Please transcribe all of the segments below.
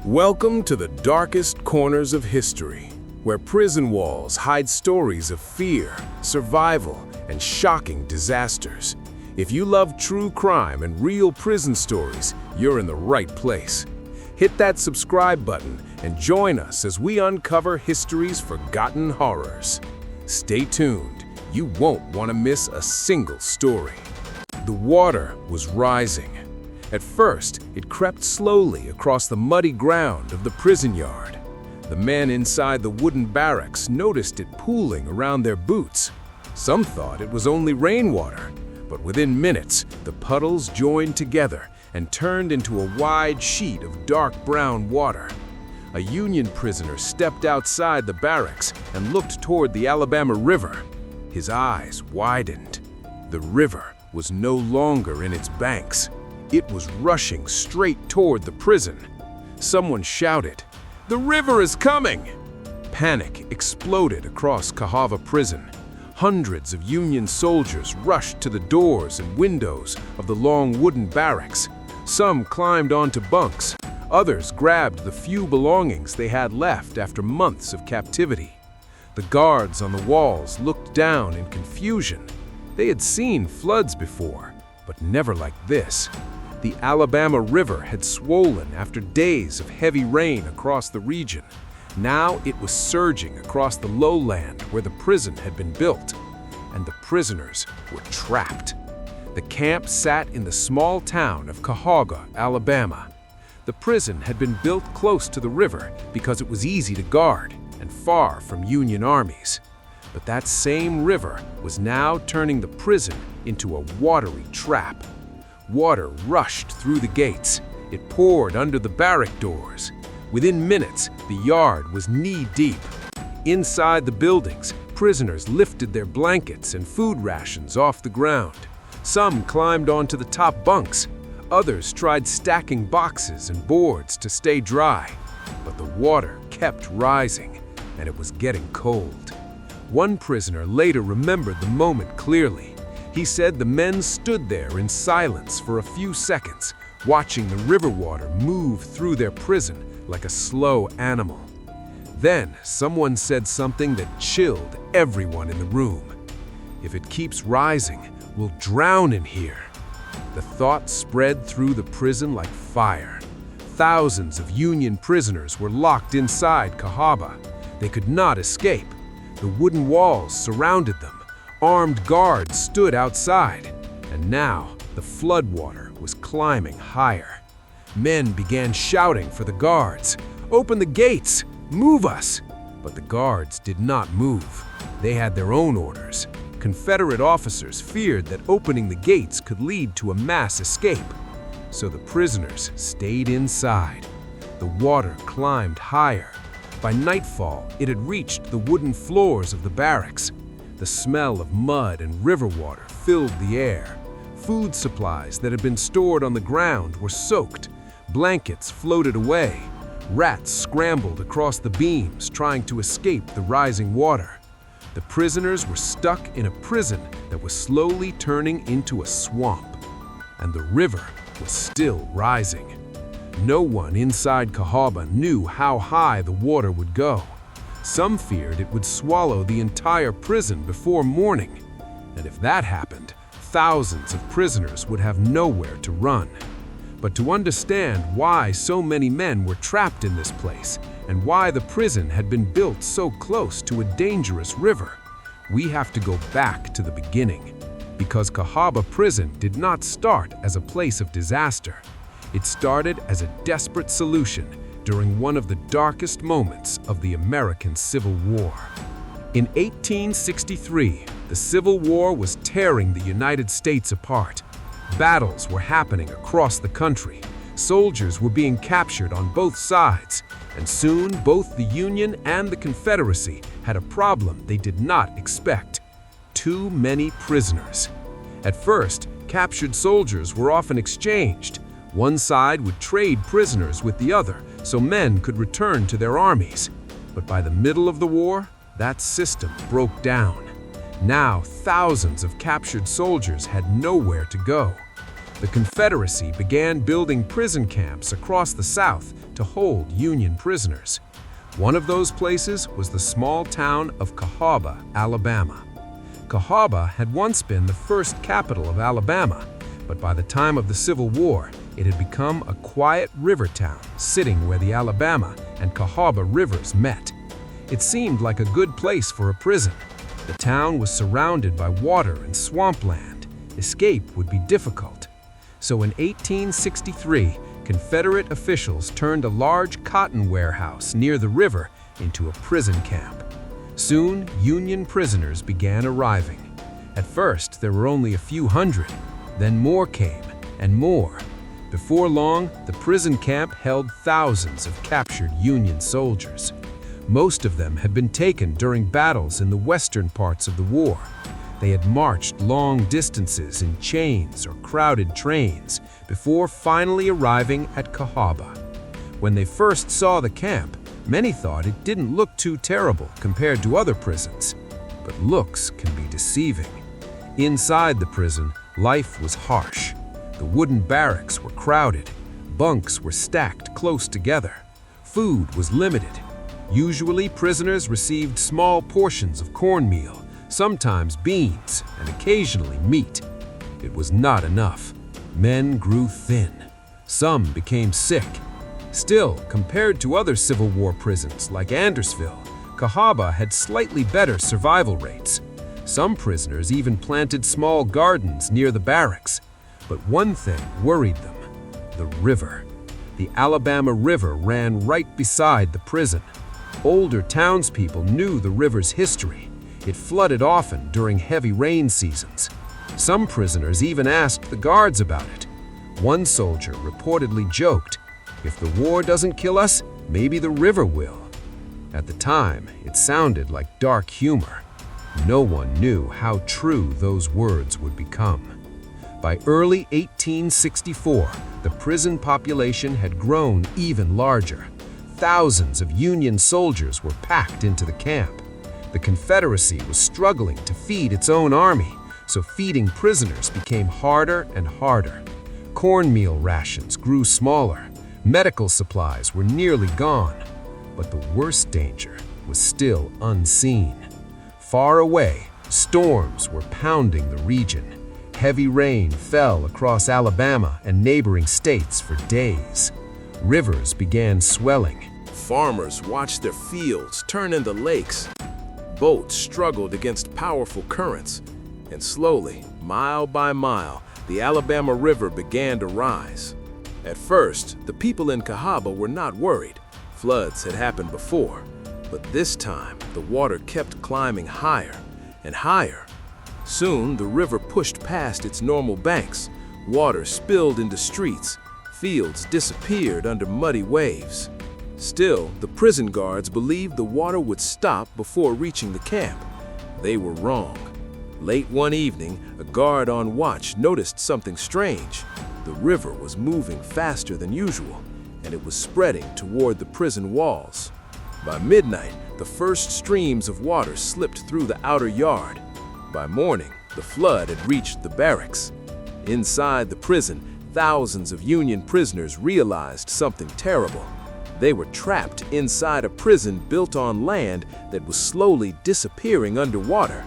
Welcome to the darkest corners of history, where prison walls hide stories of fear, survival, and shocking disasters. If you love true crime and real prison stories, you're in the right place. Hit that subscribe button and join us as we uncover history's forgotten horrors. Stay tuned, you won't want to miss a single story. The water was rising. At first, it crept slowly across the muddy ground of the prison yard. The men inside the wooden barracks noticed it pooling around their boots. Some thought it was only rainwater, but within minutes, the puddles joined together and turned into a wide sheet of dark brown water. A Union prisoner stepped outside the barracks and looked toward the Alabama River. His eyes widened. The river was no longer in its banks. It was rushing straight toward the prison. Someone shouted, "The river is coming!" Panic exploded across Cahawba Prison. Hundreds of Union soldiers rushed to the doors and windows of the long wooden barracks. Some climbed onto bunks. Others grabbed the few belongings they had left after months of captivity. The guards on the walls looked down in confusion. They had seen floods before, but never like this. The Alabama River had swollen after days of heavy rain across the region. Now it was surging across the lowland where the prison had been built, and the prisoners were trapped. The camp sat in the small town of Cahawba, Alabama. The prison had been built close to the river because it was easy to guard and far from Union armies. But that same river was now turning the prison into a watery trap. Water rushed through the gates. It poured under the barrack doors. Within minutes, the yard was knee-deep. Inside the buildings, prisoners lifted their blankets and food rations off the ground. Some climbed onto the top bunks. Others tried stacking boxes and boards to stay dry. But the water kept rising, and it was getting cold. One prisoner later remembered the moment clearly. He said the men stood there in silence for a few seconds, watching the river water move through their prison like a slow animal. Then someone said something that chilled everyone in the room. "If it keeps rising, we'll drown in here." The thought spread through the prison like fire. Thousands of Union prisoners were locked inside Cahawba. They could not escape. The wooden walls surrounded them. Armed guards stood outside, and now the floodwater was climbing higher. Men began shouting for the guards, "Open the gates! Move us!" But the guards did not move. They had their own orders. Confederate officers feared that opening the gates could lead to a mass escape. So the prisoners stayed inside. The water climbed higher. By nightfall, it had reached the wooden floors of the barracks. The smell of mud and river water filled the air. Food supplies that had been stored on the ground were soaked. Blankets floated away. Rats scrambled across the beams trying to escape the rising water. The prisoners were stuck in a prison that was slowly turning into a swamp. And the river was still rising. No one inside Cahawba knew how high the water would go. Some feared it would swallow the entire prison before morning. And if that happened, thousands of prisoners would have nowhere to run. But to understand why so many men were trapped in this place and why the prison had been built so close to a dangerous river, we have to go back to the beginning. Because Cahawba Prison did not start as a place of disaster. It started as a desperate solution during one of the darkest moments of the American Civil War. In 1863, the Civil War was tearing the United States apart. Battles were happening across the country. Soldiers were being captured on both sides, and soon both the Union and the Confederacy had a problem they did not expect: too many prisoners. At first, captured soldiers were often exchanged. One side would trade prisoners with the other so men could return to their armies. But by the middle of the war, that system broke down. Now thousands of captured soldiers had nowhere to go. the Confederacy began building prison camps across the South to hold Union prisoners. One of those places was the small town of Cahawba, Alabama. Cahawba had once been the first capital of Alabama, but by the time of the Civil War, it had become a quiet river town sitting where the Alabama and Cahawba rivers met. It seemed like a good place for a prison. The town was surrounded by water and swampland. Escape would be difficult. So in 1863, Confederate officials turned a large cotton warehouse near the river into a prison camp. Soon, Union prisoners began arriving. At first, there were only a few hundred. Then more came, and more. Before long, the prison camp held thousands of captured Union soldiers. Most of them had been taken during battles in the western parts of the war. They had marched long distances in chains or crowded trains before finally arriving at Cahawba. When they first saw the camp, many thought it didn't look too terrible compared to other prisons. But looks can be deceiving. Inside the prison, life was harsh. The wooden barracks were crowded. Bunks were stacked close together. Food was limited. Usually, prisoners received small portions of cornmeal, sometimes beans, and occasionally meat. It was not enough. Men grew thin. Some became sick. Still, compared to other Civil War prisons like Andersville, Cahawba had slightly better survival rates. Some prisoners even planted small gardens near the barracks. But one thing worried them: the river. The Alabama River ran right beside the prison. Older townspeople knew the river's history. It flooded often during heavy rain seasons. Some prisoners even asked the guards about it. One soldier reportedly joked, "If the war doesn't kill us, maybe the river will." At the time, it sounded like dark humor. No one knew how true those words would become. By early 1864, the prison population had grown even larger. Thousands of Union soldiers were packed into the camp. The Confederacy was struggling to feed its own army, so feeding prisoners became harder and harder. Cornmeal rations grew smaller. Medical supplies were nearly gone. But the worst danger was still unseen. Far away, storms were pounding the region. Heavy rain fell across Alabama and neighboring states for days. Rivers began swelling. Farmers watched their fields turn into lakes. Boats struggled against powerful currents. And slowly, mile by mile, the Alabama River began to rise. At first, the people in Cahawba were not worried. Floods had happened before. But this time, the water kept climbing higher and higher. Soon, the river pushed past its normal banks. Water spilled into streets. Fields disappeared under muddy waves. Still, the prison guards believed the water would stop before reaching the camp. They were wrong. Late one evening, a guard on watch noticed something strange. The river was moving faster than usual, and it was spreading toward the prison walls. By midnight, the first streams of water slipped through the outer yard. By morning, the flood had reached the barracks. Inside the prison, thousands of Union prisoners realized something terrible. They were trapped inside a prison built on land that was slowly disappearing underwater.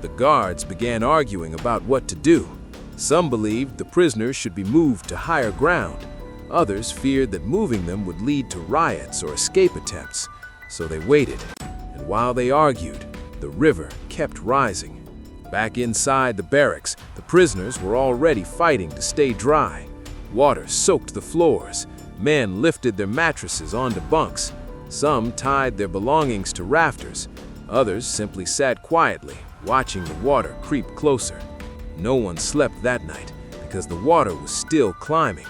The guards began arguing about what to do. Some believed the prisoners should be moved to higher ground. Others feared that moving them would lead to riots or escape attempts. So they waited, and while they argued, the river kept rising. Back inside the barracks, the prisoners were already fighting to stay dry. Water soaked the floors. Men lifted their mattresses onto bunks. Some tied their belongings to rafters. Others simply sat quietly, watching the water creep closer. No one slept that night because the water was still climbing.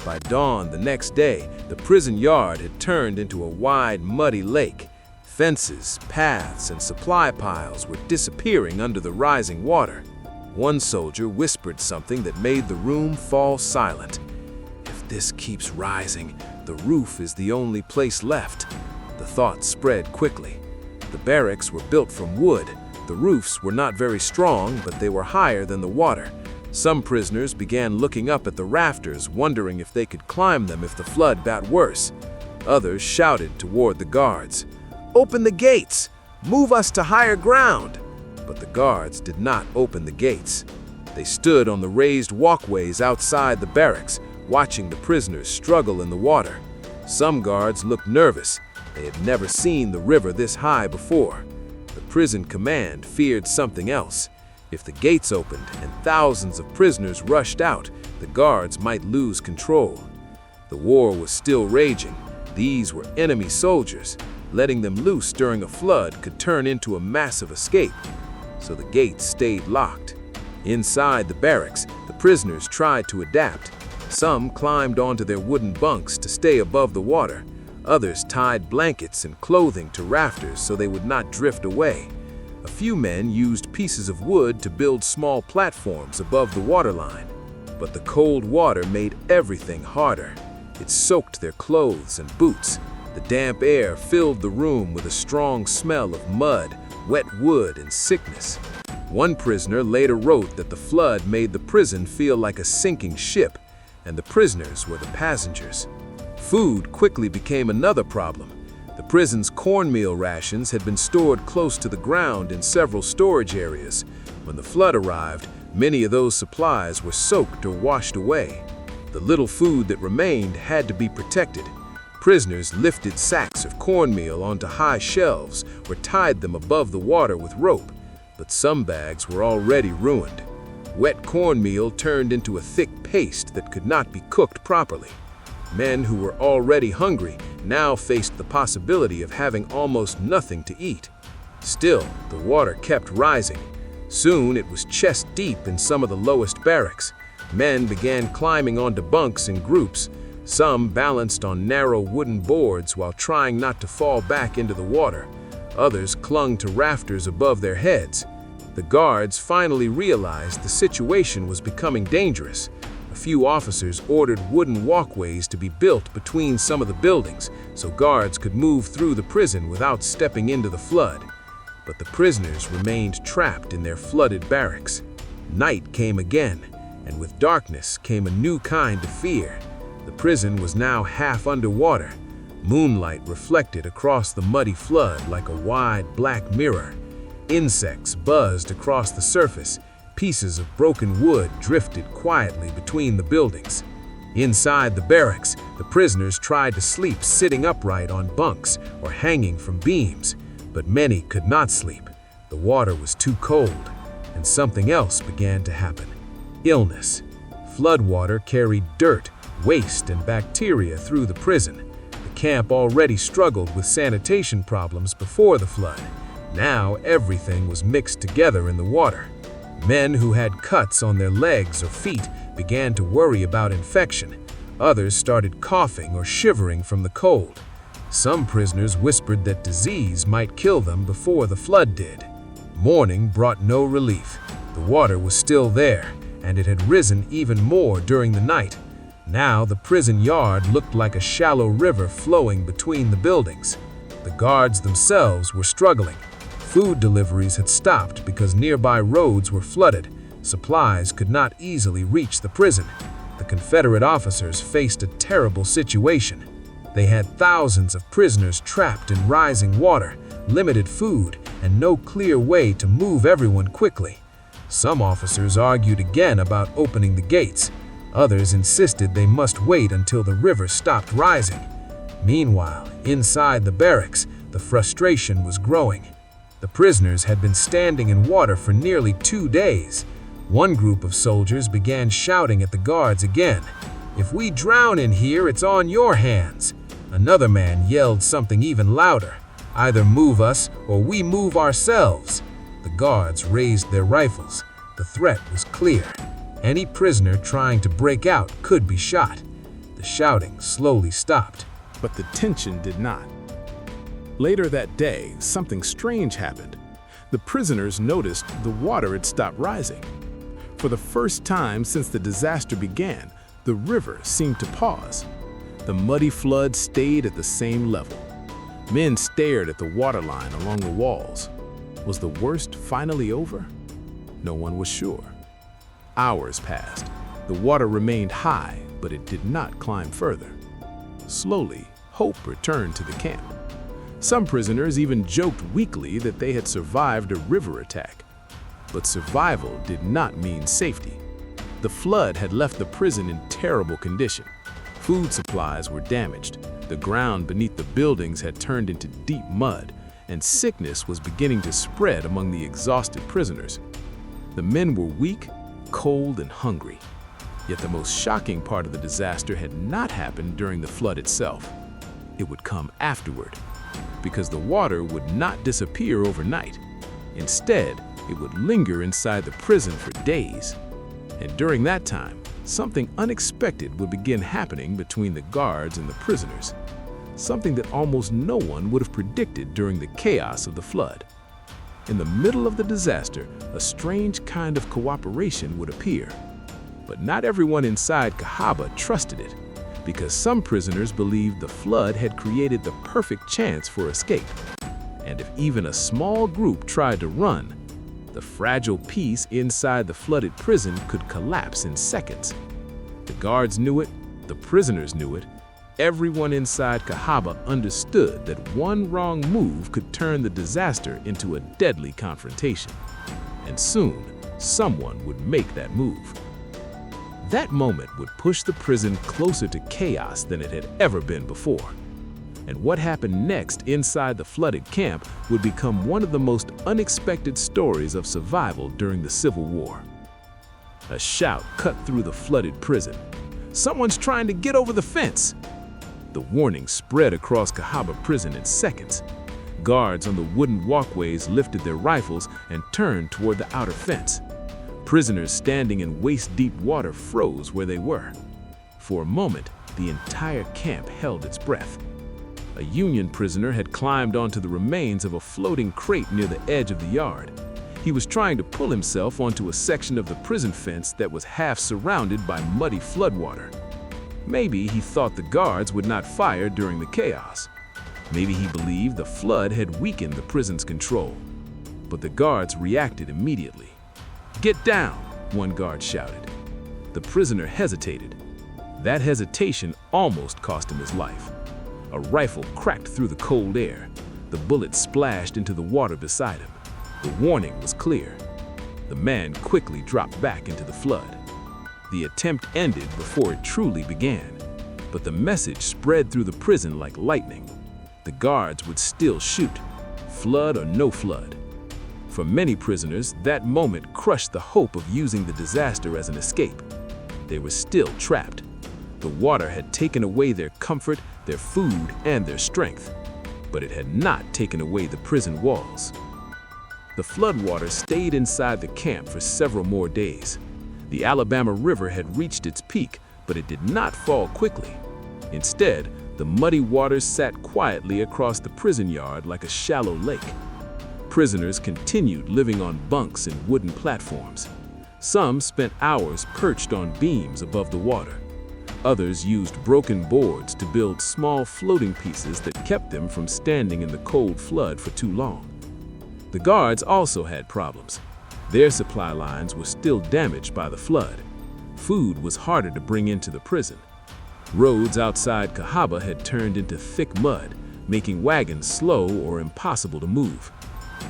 By dawn the next day, the prison yard had turned into a wide, muddy lake. Fences, paths, and supply piles were disappearing under the rising water. One soldier whispered something that made the room fall silent. "If this keeps rising, the roof is the only place left." The thought spread quickly. The barracks were built from wood. The roofs were not very strong, but they were higher than the water. Some prisoners began looking up at the rafters, wondering if they could climb them if the flood got worse. Others shouted toward the guards, "Open the gates! Move us to higher ground!" But the guards did not open the gates. They stood on the raised walkways outside the barracks, watching the prisoners struggle in the water. Some guards looked nervous. They had never seen the river this high before. The prison command feared something else. If the gates opened and thousands of prisoners rushed out, the guards might lose control. The war was still raging. These were enemy soldiers. Letting them loose during a flood could turn into a massive escape. So the gates stayed locked. Inside the barracks, the prisoners tried to adapt. Some climbed onto their wooden bunks to stay above the water. Others tied blankets and clothing to rafters so they would not drift away. A few men used pieces of wood to build small platforms above the waterline. But the cold water made everything harder. It soaked their clothes and boots. The damp air filled the room with a strong smell of mud, wet wood, and sickness. One prisoner later wrote that the flood made the prison feel like a sinking ship, and the prisoners were the passengers. Food quickly became another problem. The prison's cornmeal rations had been stored close to the ground in several storage areas. When the flood arrived, many of those supplies were soaked or washed away. The little food that remained had to be protected. Prisoners lifted sacks of cornmeal onto high shelves or tied them above the water with rope, but some bags were already ruined. Wet cornmeal turned into a thick paste that could not be cooked properly. Men who were already hungry now faced the possibility of having almost nothing to eat. Still, the water kept rising. Soon it was chest deep in some of the lowest barracks. Men began climbing onto bunks in groups. Some balanced on narrow wooden boards while trying not to fall back into the water. Others clung to rafters above their heads. The guards finally realized the situation was becoming dangerous. A few officers ordered wooden walkways to be built between some of the buildings so guards could move through the prison without stepping into the flood. But the prisoners remained trapped in their flooded barracks. Night came again, and with darkness came a new kind of fear. The prison was now half underwater. Moonlight reflected across the muddy flood like a wide black mirror. Insects buzzed across the surface. Pieces of broken wood drifted quietly between the buildings. Inside the barracks, the prisoners tried to sleep sitting upright on bunks or hanging from beams, but many could not sleep. The water was too cold, and something else began to happen. Illness. Floodwater carried dirt, waste, and bacteria through the prison. The camp already struggled with sanitation problems before the flood. Now everything was mixed together in the water. Men who had cuts on their legs or feet began to worry about infection. Others started coughing or shivering from the cold. Some prisoners whispered that disease might kill them before the flood did. Morning brought no relief. The water was still there, and it had risen even more during the night. Now the prison yard looked like a shallow river flowing between the buildings. The guards themselves were struggling. Food deliveries had stopped because nearby roads were flooded. Supplies could not easily reach the prison. The Confederate officers faced a terrible situation. They had thousands of prisoners trapped in rising water, limited food, and no clear way to move everyone quickly. Some officers argued again about opening the gates. Others insisted they must wait until the river stopped rising. Meanwhile, inside the barracks, the frustration was growing. The prisoners had been standing in water for nearly 2 days. One group of soldiers began shouting at the guards again, "If we drown in here, it's on your hands." Another man yelled something even louder, "Either move us or we move ourselves." The guards raised their rifles. The threat was clear. Any prisoner trying to break out could be shot. The shouting slowly stopped. But the tension did not. Later that day, something strange happened. The prisoners noticed the water had stopped rising. For the first time since the disaster began, the river seemed to pause. The muddy flood stayed at the same level. Men stared at the waterline along the walls. Was the worst finally over? No one was sure. Hours passed. The water remained high, but it did not climb further. Slowly, hope returned to the camp. Some prisoners even joked weakly that they had survived a river attack. But survival did not mean safety. The flood had left the prison in terrible condition. Food supplies were damaged, the ground beneath the buildings had turned into deep mud, and sickness was beginning to spread among the exhausted prisoners. The men were weak, cold, and hungry. Yet the most shocking part of the disaster had not happened during the flood itself. It would come afterward, because the water would not disappear overnight. Instead, it would linger inside the prison for days. And during that time, something unexpected would begin happening between the guards and the prisoners, something that almost no one would have predicted during the chaos of the flood. In the middle of the disaster, a strange kind of cooperation would appear. But not everyone inside Cahawba trusted it, because some prisoners believed the flood had created the perfect chance for escape. And if even a small group tried to run, the fragile peace inside the flooded prison could collapse in seconds. The guards knew it, the prisoners knew it. Everyone inside Cahawba understood that one wrong move could turn the disaster into a deadly confrontation. And soon, someone would make that move. That moment would push the prison closer to chaos than it had ever been before. And what happened next inside the flooded camp would become one of the most unexpected stories of survival during the Civil War. A shout cut through the flooded prison. "Someone's trying to get over the fence!" The warning spread across Cahawba Prison in seconds. Guards on the wooden walkways lifted their rifles and turned toward the outer fence. Prisoners standing in waist-deep water froze where they were. For a moment, the entire camp held its breath. A Union prisoner had climbed onto the remains of a floating crate near the edge of the yard. He was trying to pull himself onto a section of the prison fence that was half surrounded by muddy floodwater. Maybe he thought the guards would not fire during the chaos. Maybe he believed the flood had weakened the prison's control. But the guards reacted immediately. "Get down!" one guard shouted. The prisoner hesitated. That hesitation almost cost him his life. A rifle cracked through the cold air. The bullet splashed into the water beside him. The warning was clear. The man quickly dropped back into the flood. The attempt ended before it truly began, but the message spread through the prison like lightning. The guards would still shoot, flood or no flood. For many prisoners, that moment crushed the hope of using the disaster as an escape. They were still trapped. The water had taken away their comfort, their food, and their strength, but it had not taken away the prison walls. The floodwater stayed inside the camp for several more days. The Alabama River had reached its peak, but it did not fall quickly. Instead, the muddy waters sat quietly across the prison yard like a shallow lake. Prisoners continued living on bunks and wooden platforms. Some spent hours perched on beams above the water. Others used broken boards to build small floating pieces that kept them from standing in the cold flood for too long. The guards also had problems. Their supply lines were still damaged by the flood. Food was harder to bring into the prison. Roads outside Cahawba had turned into thick mud, making wagons slow or impossible to move.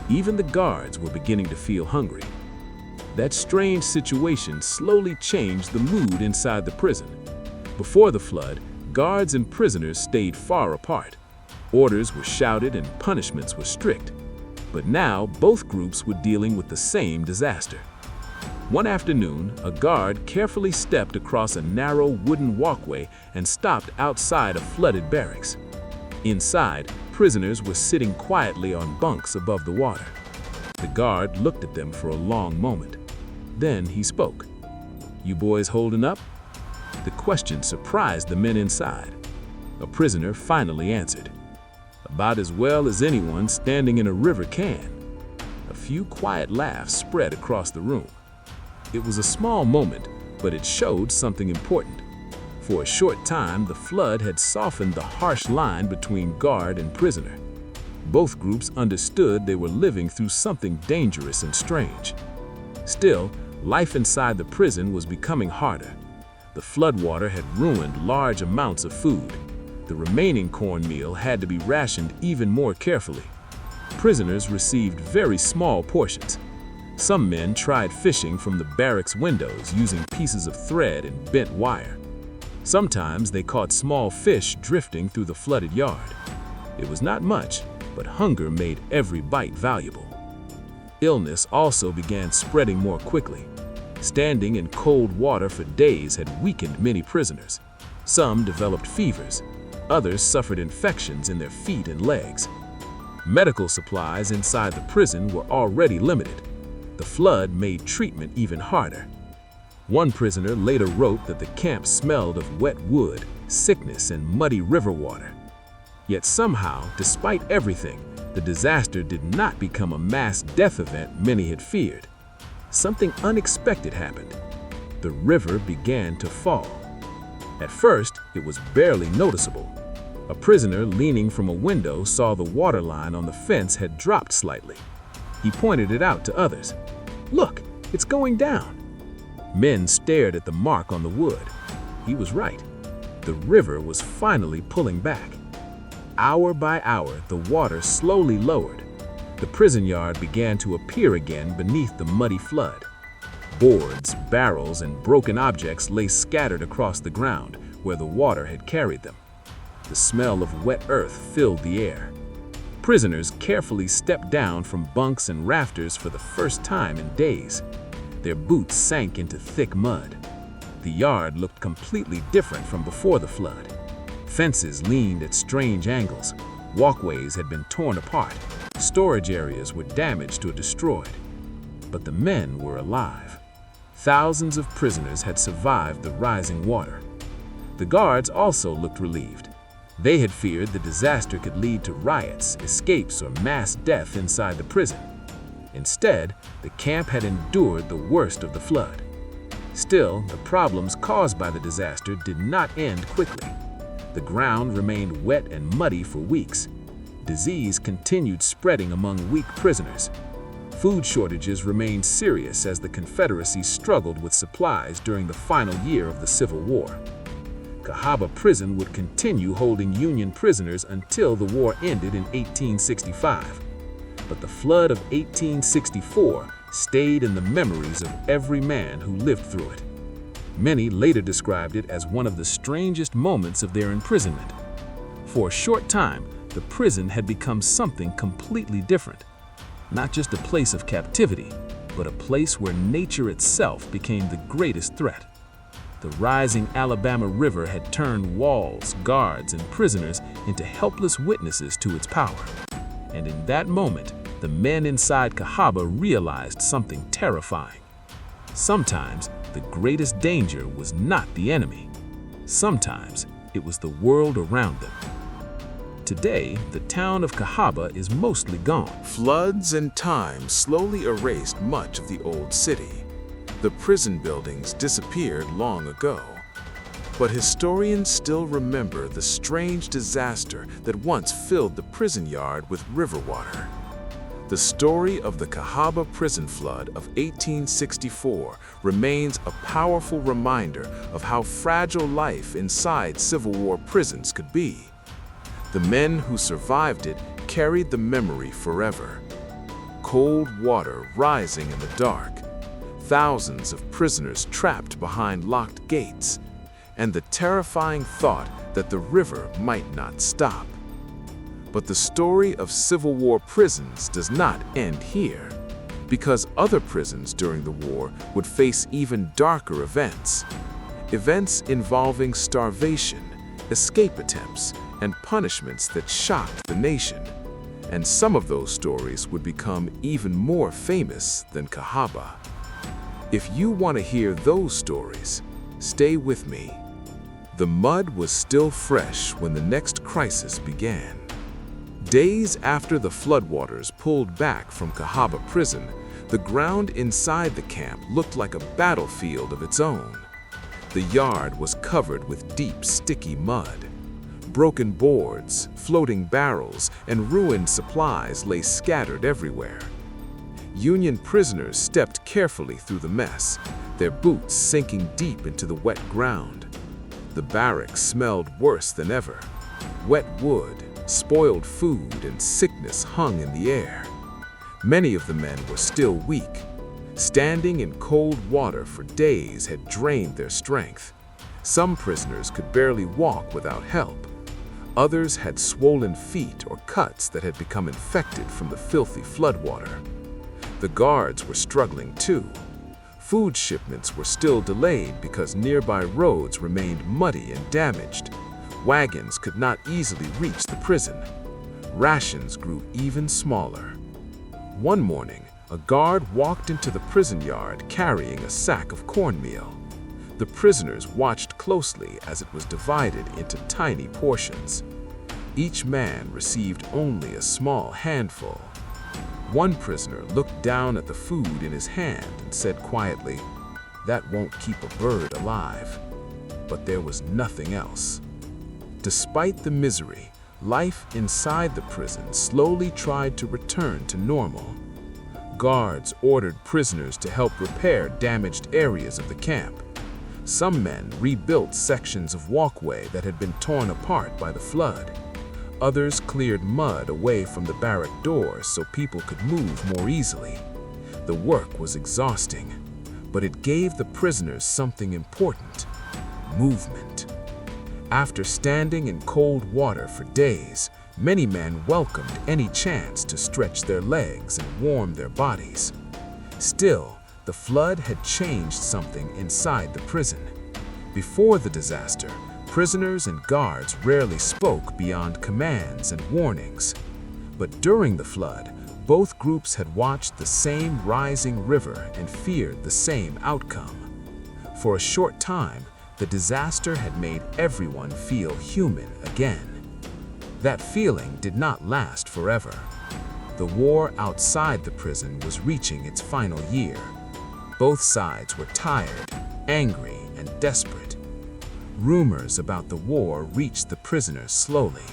Even the guards were beginning to feel hungry. That strange situation slowly changed the mood inside the prison. Before the flood, guards and prisoners stayed far apart. Orders were shouted and punishments were strict. But now, both groups were dealing with the same disaster. One afternoon, a guard carefully stepped across a narrow wooden walkway and stopped outside a flooded barracks. Inside, prisoners were sitting quietly on bunks above the water. The guard looked at them for a long moment. Then he spoke. "You boys holding up?" The question surprised the men inside. A prisoner finally answered. "About as well as anyone standing in a river can." A few quiet laughs spread across the room. It was a small moment, but it showed something important. For a short time, the flood had softened the harsh line between guard and prisoner. Both groups understood they were living through something dangerous and strange. Still, Life inside the prison was becoming harder. The floodwater had ruined large amounts of food. The remaining cornmeal had to be rationed even more carefully. Prisoners received very small portions. Some men tried fishing from the barracks windows using pieces of thread and bent wire. Sometimes they caught small fish drifting through the flooded yard. It was not much, but hunger made every bite valuable. Illness also began spreading more quickly. Standing in cold water for days had weakened many prisoners. Some developed fevers. Others suffered infections in their feet and legs. Medical supplies inside the prison were already limited. The flood made treatment even harder. One prisoner later wrote that the camp smelled of wet wood, sickness, and muddy river water. Yet somehow, despite everything, the disaster did not become a mass death event many had feared. Something unexpected happened. The river began to fall. At first, it was barely noticeable. A prisoner leaning from a window saw the water line on the fence had dropped slightly. He pointed it out to others. "Look, it's going down." Men stared at the mark on the wood. He was right. The river was finally pulling back. Hour by hour, the water slowly lowered. The prison yard began to appear again beneath the muddy flood. Boards, barrels, and broken objects lay scattered across the ground where the water had carried them. The smell of wet earth filled the air. Prisoners carefully stepped down from bunks and rafters for the first time in days. Their boots sank into thick mud. The yard looked completely different from before the flood. Fences leaned at strange angles. Walkways had been torn apart. Storage areas were damaged or destroyed. But the men were alive. Thousands of prisoners had survived the rising water. The guards also looked relieved. They had feared the disaster could lead to riots, escapes, or mass death inside the prison. Instead, the camp had endured the worst of the flood. Still, the problems caused by the disaster did not end quickly. The ground remained wet and muddy for weeks. Disease continued spreading among weak prisoners. Food shortages remained serious as the Confederacy struggled with supplies during the final year of the Civil War. Cahawba Prison would continue holding Union prisoners until the war ended in 1865. But the flood of 1864 stayed in the memories of every man who lived through it. Many later described it as one of the strangest moments of their imprisonment. For a short time, the prison had become something completely different. Not just a place of captivity, but a place where nature itself became the greatest threat. The rising Alabama River had turned walls, guards, and prisoners into helpless witnesses to its power. And in that moment, the men inside Cahawba realized something terrifying. Sometimes, the greatest danger was not the enemy. Sometimes, it was the world around them. Today, the town of Cahawba is mostly gone. Floods and time slowly erased much of the old city. The prison buildings disappeared long ago. But historians still remember the strange disaster that once filled the prison yard with river water. The story of the Cahawba prison flood of 1864 remains a powerful reminder of how fragile life inside Civil War prisons could be. The men who survived it carried the memory forever. Cold water rising in the dark, thousands of prisoners trapped behind locked gates, and the terrifying thought that the river might not stop. But the story of Civil War prisons does not end here, because other prisons during the war would face even darker events. Events involving starvation, escape attempts, and punishments that shocked the nation. And some of those stories would become even more famous than Cahawba. If you want to hear those stories, stay with me. The mud was still fresh when the next crisis began. Days after the floodwaters pulled back from Cahawba Prison, the ground inside the camp looked like a battlefield of its own. The yard was covered with deep, sticky mud. Broken boards, floating barrels, and ruined supplies lay scattered everywhere. Union prisoners stepped carefully through the mess, their boots sinking deep into the wet ground. The barracks smelled worse than ever. Wet wood, spoiled food, and sickness hung in the air. Many of the men were still weak. Standing in cold water for days had drained their strength. Some prisoners could barely walk without help. Others had swollen feet or cuts that had become infected from the filthy floodwater. The guards were struggling too. Food shipments were still delayed because nearby roads remained muddy and damaged. Wagons could not easily reach the prison. Rations grew even smaller. One morning, a guard walked into the prison yard carrying a sack of cornmeal. The prisoners watched closely as it was divided into tiny portions. Each man received only a small handful. One prisoner looked down at the food in his hand and said quietly, "That won't keep a bird alive." But there was nothing else. Despite the misery, life inside the prison slowly tried to return to normal. Guards ordered prisoners to help repair damaged areas of the camp. Some men rebuilt sections of walkway that had been torn apart by the flood. Others cleared mud away from the barrack doors so people could move more easily. The work was exhausting, but it gave the prisoners something important: movement. After standing in cold water for days, many men welcomed any chance to stretch their legs and warm their bodies. Still, the flood had changed something inside the prison. Before the disaster, prisoners and guards rarely spoke beyond commands and warnings. But during the flood, both groups had watched the same rising river and feared the same outcome. For a short time, the disaster had made everyone feel human again. That feeling did not last forever. The war outside the prison was reaching its final year. Both sides were tired, angry, and desperate. Rumors about the war reached the prisoners slowly.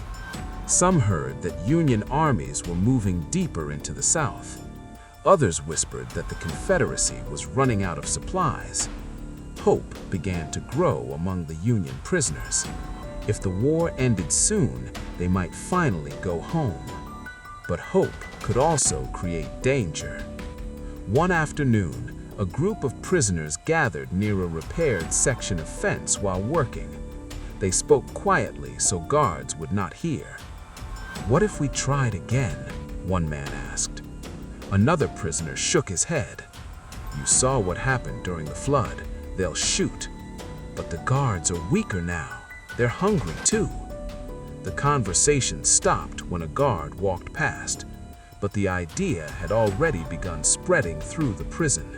Some heard that Union armies were moving deeper into the South. Others whispered that the Confederacy was running out of supplies. Hope began to grow among the Union prisoners. If the war ended soon, they might finally go home. But hope could also create danger. One afternoon, a group of prisoners gathered near a repaired section of fence while working. They spoke quietly so guards would not hear. "What if we tried again?" one man asked. Another prisoner shook his head. "You saw what happened during the flood. They'll shoot. But the guards are weaker now. They're hungry too." The conversation stopped when a guard walked past, but the idea had already begun spreading through the prison.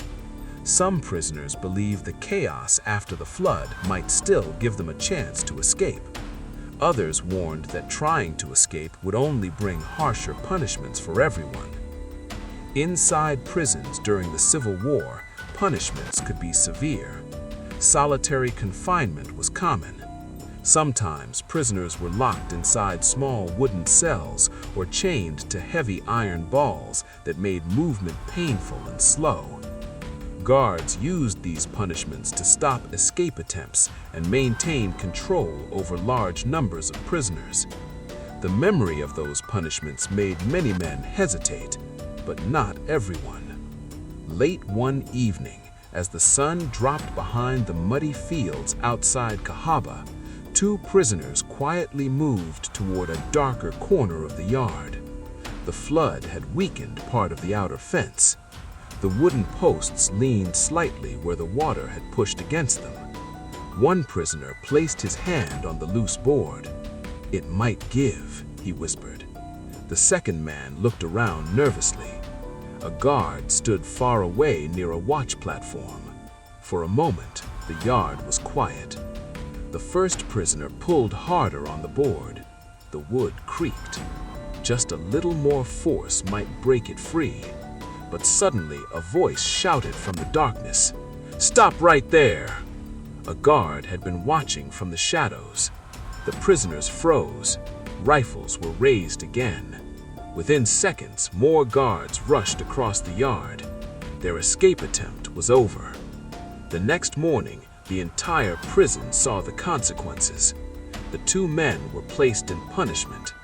Some prisoners believed the chaos after the flood might still give them a chance to escape. Others warned that trying to escape would only bring harsher punishments for everyone. Inside prisons during the Civil War, punishments could be severe. Solitary confinement was common. Sometimes prisoners were locked inside small wooden cells or chained to heavy iron balls that made movement painful and slow. Guards used these punishments to stop escape attempts and maintain control over large numbers of prisoners. The memory of those punishments made many men hesitate, but not everyone. Late one evening, as the sun dropped behind the muddy fields outside Cahawba, two prisoners quietly moved toward a darker corner of the yard. The flood had weakened part of the outer fence. The wooden posts leaned slightly where the water had pushed against them. One prisoner placed his hand on the loose board. "It might give," he whispered. The second man looked around nervously. A guard stood far away near a watch platform. For a moment, the yard was quiet. The first prisoner pulled harder on the board. The wood creaked. Just a little more force might break it free. But suddenly a voice shouted from the darkness, "Stop right there!" A guard had been watching from the shadows. The prisoners froze. Rifles were raised again. Within seconds, more guards rushed across the yard. Their escape attempt was over. The next morning, the entire prison saw the consequences. The two men were placed in punishment.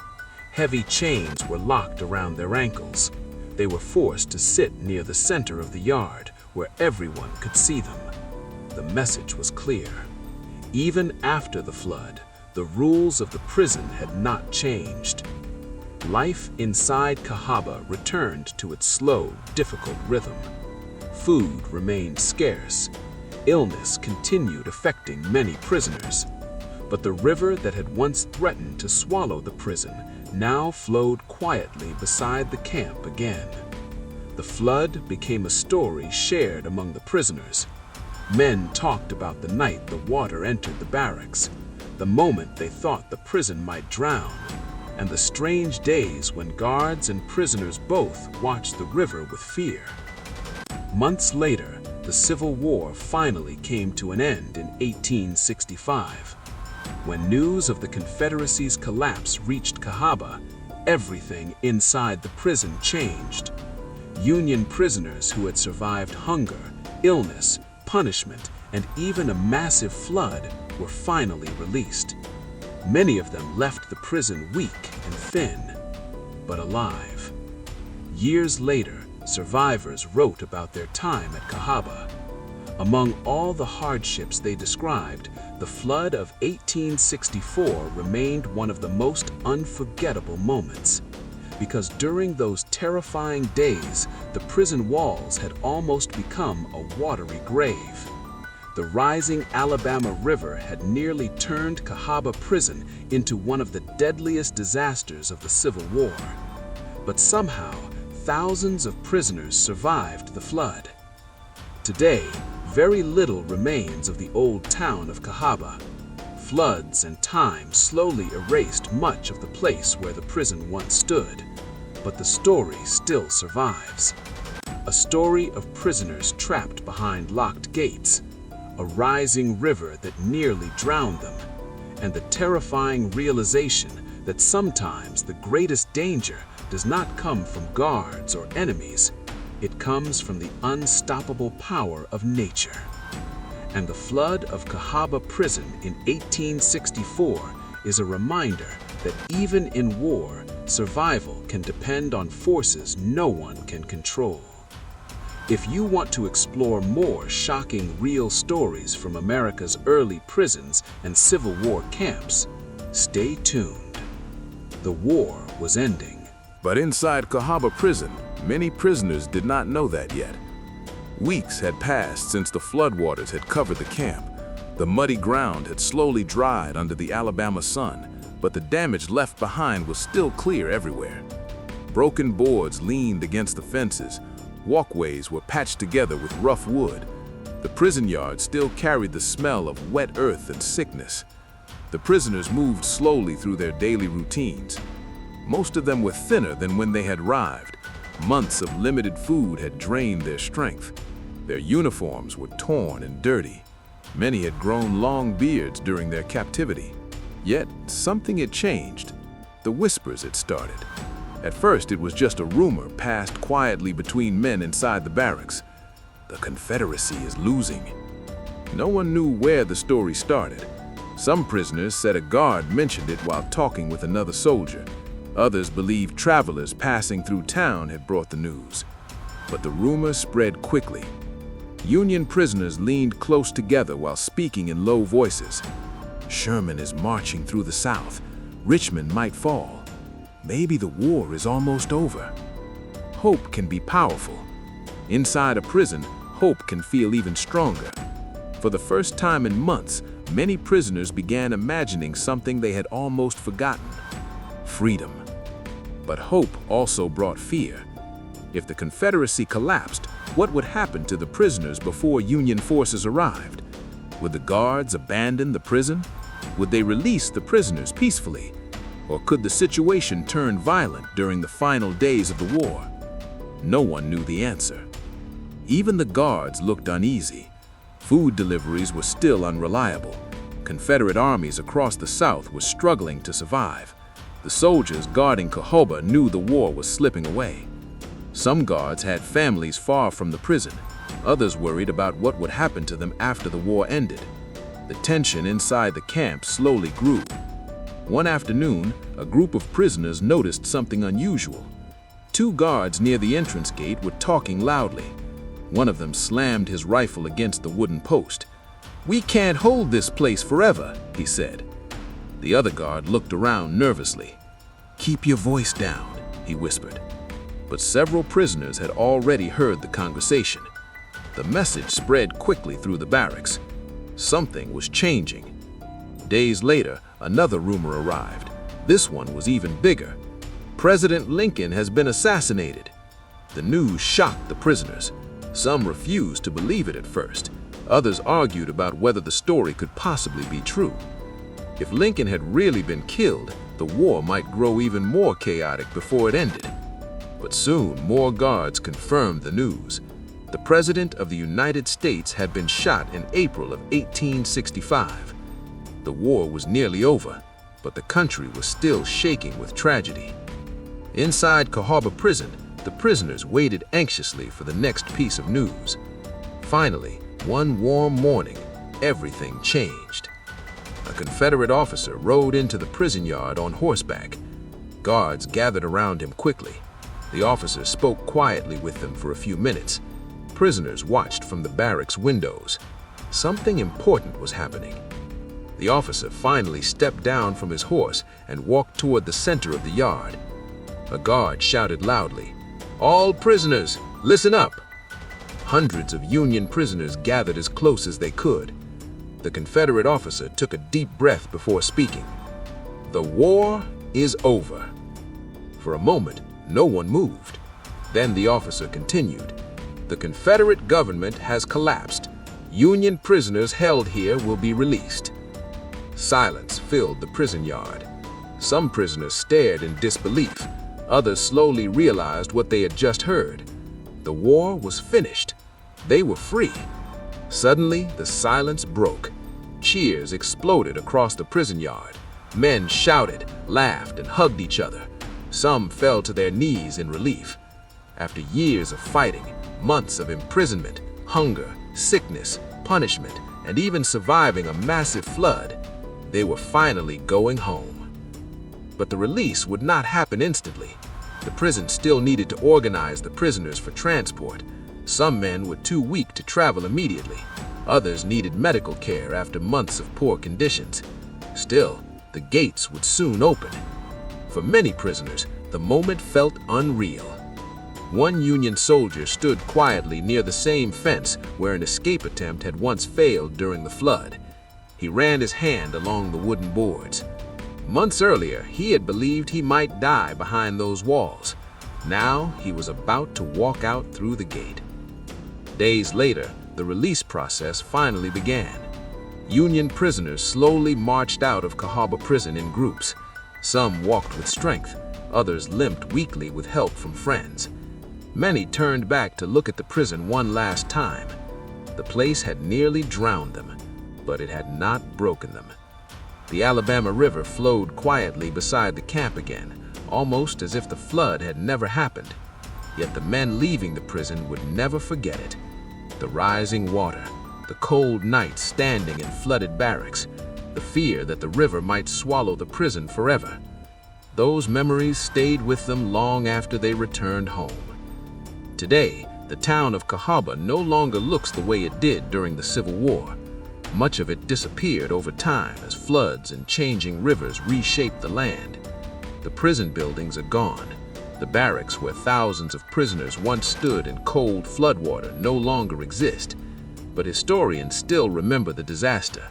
Heavy chains were locked around their ankles. They were forced to sit near the center of the yard, where everyone could see them. The message was clear. Even after the flood, the rules of the prison had not changed. Life inside Cahawba returned to its slow, difficult rhythm. Food remained scarce. Illness continued affecting many prisoners. But the river that had once threatened to swallow the prison now flowed quietly beside the camp again. The flood became a story shared among the prisoners. Men talked about the night the water entered the barracks, the moment they thought the prison might drown, and the strange days when guards and prisoners both watched the river with fear. Months later, the Civil War finally came to an end in 1865. When news of the Confederacy's collapse reached Cahawba, everything inside the prison changed. Union prisoners who had survived hunger, illness, punishment, and even a massive flood were finally released. Many of them left the prison weak and thin, but alive. Years later, survivors wrote about their time at Cahawba. Among all the hardships they described, the flood of 1864 remained one of the most unforgettable moments. Because during those terrifying days, the prison walls had almost become a watery grave. The rising Alabama River had nearly turned Cahawba Prison into one of the deadliest disasters of the Civil War. But somehow, thousands of prisoners survived the flood. Today, very little remains of the old town of Cahawba. Floods and time slowly erased much of the place where the prison once stood, but the story still survives. A story of prisoners trapped behind locked gates, a rising river that nearly drowned them, and the terrifying realization that sometimes the greatest danger does not come from guards or enemies. It comes from the unstoppable power of nature. And the flood of Cahawba Prison in 1864 is a reminder that even in war, survival can depend on forces no one can control. If you want to explore more shocking real stories from America's early prisons and Civil War camps, stay tuned. The war was ending. But inside Cahawba Prison, many prisoners did not know that yet. Weeks had passed since the floodwaters had covered the camp. The muddy ground had slowly dried under the Alabama sun, but the damage left behind was still clear everywhere. Broken boards leaned against the fences. Walkways were patched together with rough wood. The prison yard still carried the smell of wet earth and sickness. The prisoners moved slowly through their daily routines. Most of them were thinner than when they had arrived. Months of limited food had drained their strength. Their uniforms were torn and dirty. Many had grown long beards during their captivity. Yet, something had changed. The whispers had started. At first, it was just a rumor passed quietly between men inside the barracks. The Confederacy is losing. No one knew where the story started. Some prisoners said a guard mentioned it while talking with another soldier. Others believed travelers passing through town had brought the news. But the rumor spread quickly. Union prisoners leaned close together while speaking in low voices. Sherman is marching through the South. Richmond might fall. Maybe the war is almost over. Hope can be powerful. Inside a prison, hope can feel even stronger. For the first time in months, many prisoners began imagining something they had almost forgotten: freedom. But hope also brought fear. If the Confederacy collapsed, what would happen to the prisoners before Union forces arrived? Would the guards abandon the prison? Would they release the prisoners peacefully? Or could the situation turn violent during the final days of the war? No one knew the answer. Even the guards looked uneasy. Food deliveries were still unreliable. Confederate armies across the South were struggling to survive. The soldiers guarding Cahawba knew the war was slipping away. Some guards had families far from the prison. Others worried about what would happen to them after the war ended. The tension inside the camp slowly grew. One afternoon, a group of prisoners noticed something unusual. Two guards near the entrance gate were talking loudly. One of them slammed his rifle against the wooden post. "We can't hold this place forever," he said. The other guard looked around nervously. "Keep your voice down," he whispered. But several prisoners had already heard the conversation. The message spread quickly through the barracks. Something was changing. Days later, another rumor arrived. This one was even bigger. President Lincoln has been assassinated. The news shocked the prisoners. Some refused to believe it at first. Others argued about whether the story could possibly be true. If Lincoln had really been killed, the war might grow even more chaotic before it ended. But soon, more guards confirmed the news. The President of the United States had been shot in April of 1865. The war was nearly over, but the country was still shaking with tragedy. Inside Cahawba Prison, the prisoners waited anxiously for the next piece of news. Finally, one warm morning, everything changed. A Confederate officer rode into the prison yard on horseback. Guards gathered around him quickly. The officer spoke quietly with them for a few minutes. Prisoners watched from the barracks windows. Something important was happening. The officer finally stepped down from his horse and walked toward the center of the yard. A guard shouted loudly, "All prisoners, listen up!" Hundreds of Union prisoners gathered as close as they could. The Confederate officer took a deep breath before speaking. "The war is over." For a moment, no one moved. Then the officer continued, "The Confederate government has collapsed. Union prisoners held here will be released." Silence filled the prison yard. Some prisoners stared in disbelief. Others slowly realized what they had just heard. The war was finished. They were free. Suddenly, the silence broke. Cheers exploded across the prison yard. Men shouted, laughed, and hugged each other. Some fell to their knees in relief. After years of fighting, months of imprisonment, hunger, sickness, punishment, and even surviving a massive flood, they were finally going home. But the release would not happen instantly. The prison still needed to organize the prisoners for transport. Some men were too weak to travel immediately. Others needed medical care after months of poor conditions. Still, the gates would soon open. For many prisoners, the moment felt unreal. One Union soldier stood quietly near the same fence where an escape attempt had once failed during the flood. He ran his hand along the wooden boards. Months earlier, he had believed he might die behind those walls. Now, he was about to walk out through the gate. Days later, the release process finally began. Union prisoners slowly marched out of Cahawba Prison in groups. Some walked with strength, others limped weakly with help from friends. Many turned back to look at the prison one last time. The place had nearly drowned them, but it had not broken them. The Alabama River flowed quietly beside the camp again, almost as if the flood had never happened. Yet the men leaving the prison would never forget it. The rising water, the cold nights standing in flooded barracks, the fear that the river might swallow the prison forever. Those memories stayed with them long after they returned home. Today, the town of Cahawba no longer looks the way it did during the Civil War. Much of it disappeared over time as floods and changing rivers reshaped the land. The prison buildings are gone. The barracks where thousands of prisoners once stood in cold floodwater no longer exist. But historians still remember the disaster.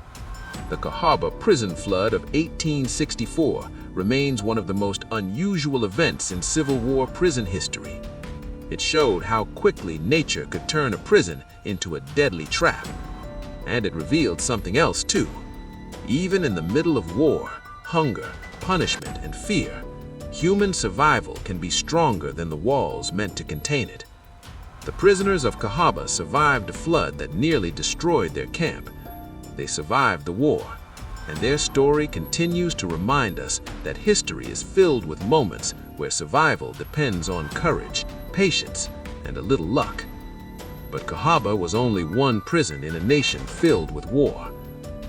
The Cahawba prison flood of 1864 remains one of the most unusual events in Civil War prison history. It showed how quickly nature could turn a prison into a deadly trap. And it revealed something else too. Even in the middle of war, hunger, punishment, and fear, human survival can be stronger than the walls meant to contain it. The prisoners of Cahawba survived a flood that nearly destroyed their camp. They survived the war. and their story continues to remind us that history is filled with moments where survival depends on courage, patience, and a little luck. But Cahawba was only one prison in a nation filled with war.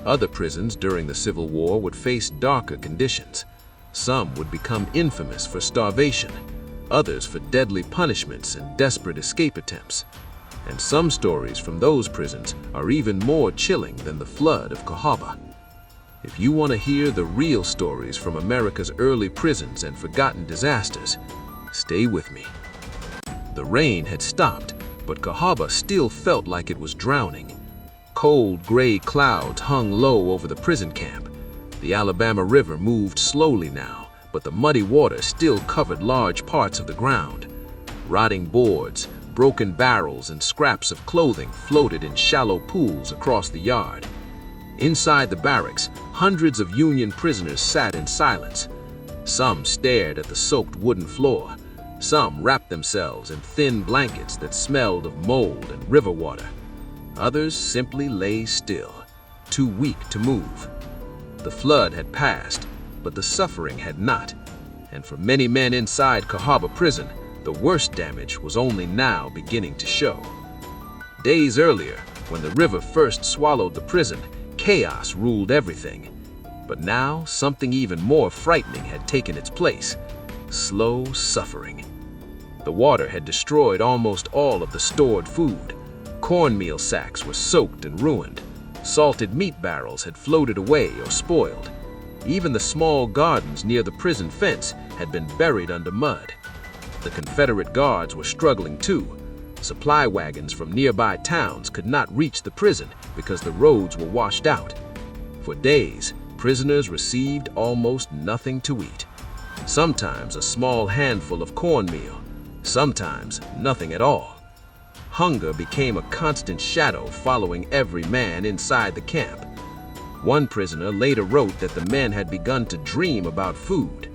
Other prisons during the Civil War would face darker conditions. Some would become infamous for starvation, others for deadly punishments and desperate escape attempts. And some stories from those prisons are even more chilling than the flood of Cahawba. If you want to hear the real stories from America's early prisons and forgotten disasters, stay with me. The rain had stopped, but Cahawba still felt like it was drowning. Cold gray clouds hung low over the prison camp. The Alabama River moved slowly now, but the muddy water still covered large parts of the ground. Rotting boards, broken barrels, and scraps of clothing floated in shallow pools across the yard. Inside the barracks, hundreds of Union prisoners sat in silence. Some stared at the soaked wooden floor. Some wrapped themselves in thin blankets that smelled of mold and river water. Others simply lay still, too weak to move. The flood had passed, but the suffering had not. And for many men inside Cahawba Prison, the worst damage was only now beginning to show. Days earlier, when the river first swallowed the prison, chaos ruled everything. But now, something even more frightening had taken its place: slow suffering. The water had destroyed almost all of the stored food. Cornmeal sacks were soaked and ruined. Salted meat barrels had floated away or spoiled. Even the small gardens near the prison fence had been buried under mud. The Confederate guards were struggling too. Supply wagons from nearby towns could not reach the prison because the roads were washed out. For days, prisoners received almost nothing to eat. Sometimes a small handful of cornmeal, sometimes nothing at all. Hunger became a constant shadow following every man inside the camp. One prisoner later wrote that the men had begun to dream about food: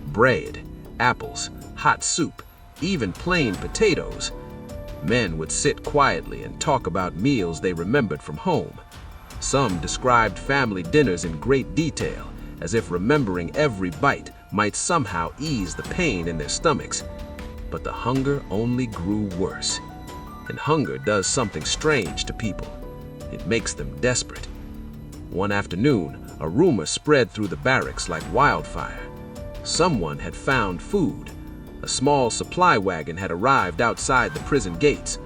bread, apples, hot soup, even plain potatoes. Men would sit quietly and talk about meals they remembered from home. Some described family dinners in great detail, as if remembering every bite might somehow ease the pain in their stomachs. But the hunger only grew worse. And hunger does something strange to people. It makes them desperate. One afternoon, a rumor spread through the barracks like wildfire. Someone had found food. A small supply wagon had arrived outside the prison gates.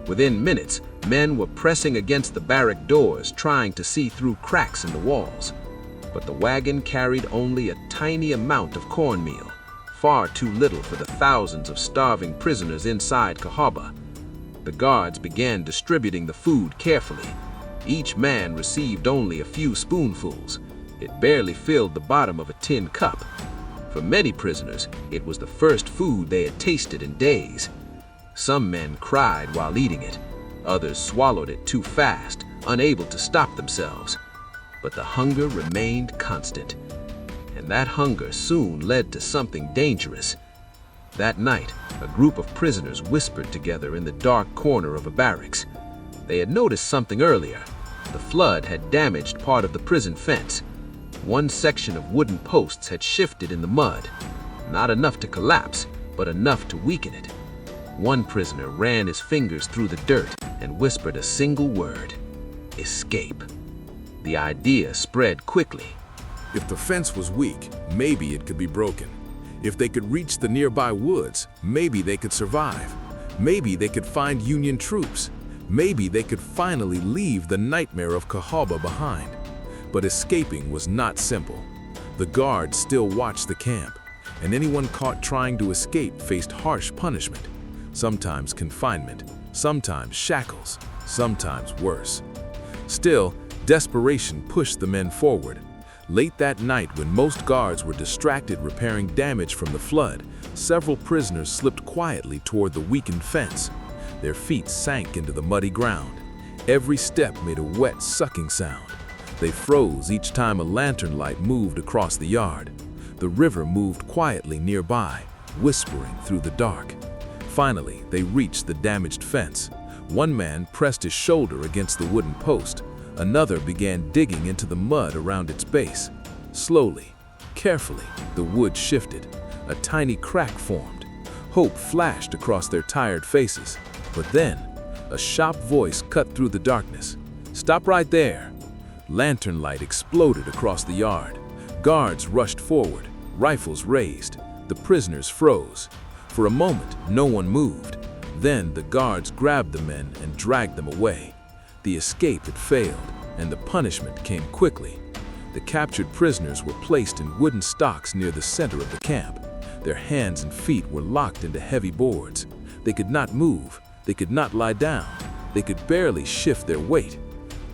Within minutes, men were pressing against the barrack doors, trying to see through cracks in the walls. But the wagon carried only a tiny amount of cornmeal, far too little for the thousands of starving prisoners inside Cahawba. The guards began distributing the food carefully. Each man received only a few spoonfuls. It barely filled the bottom of a tin cup. For many prisoners, it was the first food they had tasted in days. Some men cried while eating it. Others swallowed it too fast, unable to stop themselves. But the hunger remained constant. And that hunger soon led to something dangerous. That night, a group of prisoners whispered together in the dark corner of a barracks. They had noticed something earlier. The flood had damaged part of the prison fence. One section of wooden posts had shifted in the mud. Not enough to collapse, but enough to weaken it. One prisoner ran his fingers through the dirt and whispered a single word: escape. The idea spread quickly. If the fence was weak, maybe it could be broken. If they could reach the nearby woods, maybe they could survive. Maybe they could find Union troops. Maybe they could finally leave the nightmare of Cahawba behind. But escaping was not simple. The guards still watched the camp, and anyone caught trying to escape faced harsh punishment. Sometimes confinement, sometimes shackles, sometimes worse. Still, desperation pushed the men forward. Late that night, when most guards were distracted repairing damage from the flood, several prisoners slipped quietly toward the weakened fence. Their feet sank into the muddy ground. Every step made a wet, sucking sound. They froze each time a lantern light moved across the yard. The river moved quietly nearby, whispering through the dark. Finally, they reached the damaged fence. One man pressed his shoulder against the wooden post. Another began digging into the mud around its base. Slowly, carefully, the wood shifted. A tiny crack formed. Hope flashed across their tired faces. But then, a sharp voice cut through the darkness. "Stop right there!" Lantern light exploded across the yard. Guards rushed forward, rifles raised. The prisoners froze. For a moment, no one moved. Then the guards grabbed the men and dragged them away. The escape had failed, and the punishment came quickly. The captured prisoners were placed in wooden stocks near the center of the camp. Their hands and feet were locked into heavy boards. They could not move. They could not lie down. They could barely shift their weight.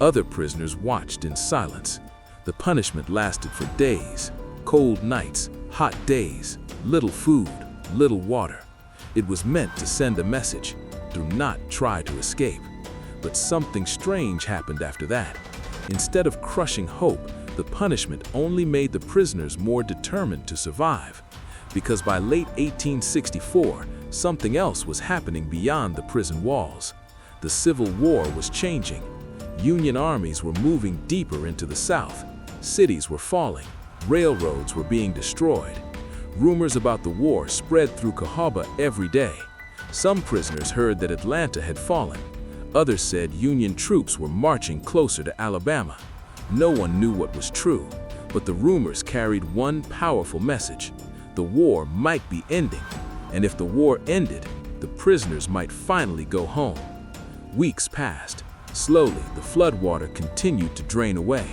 Other prisoners watched in silence. The punishment lasted for days. Cold nights, hot days, little food, little water. It was meant to send a message: do not try to escape. But something strange happened after that. Instead of crushing hope, the punishment only made the prisoners more determined to survive. Because by late 1864, something else was happening beyond the prison walls. The Civil War was changing. Union armies were moving deeper into the South. Cities were falling. Railroads were being destroyed. Rumors about the war spread through Cahawba every day. Some prisoners heard that Atlanta had fallen. Others said Union troops were marching closer to Alabama. No one knew what was true, but the rumors carried one powerful message: the war might be ending, and if the war ended, the prisoners might finally go home. Weeks passed. Slowly, the floodwater continued to drain away.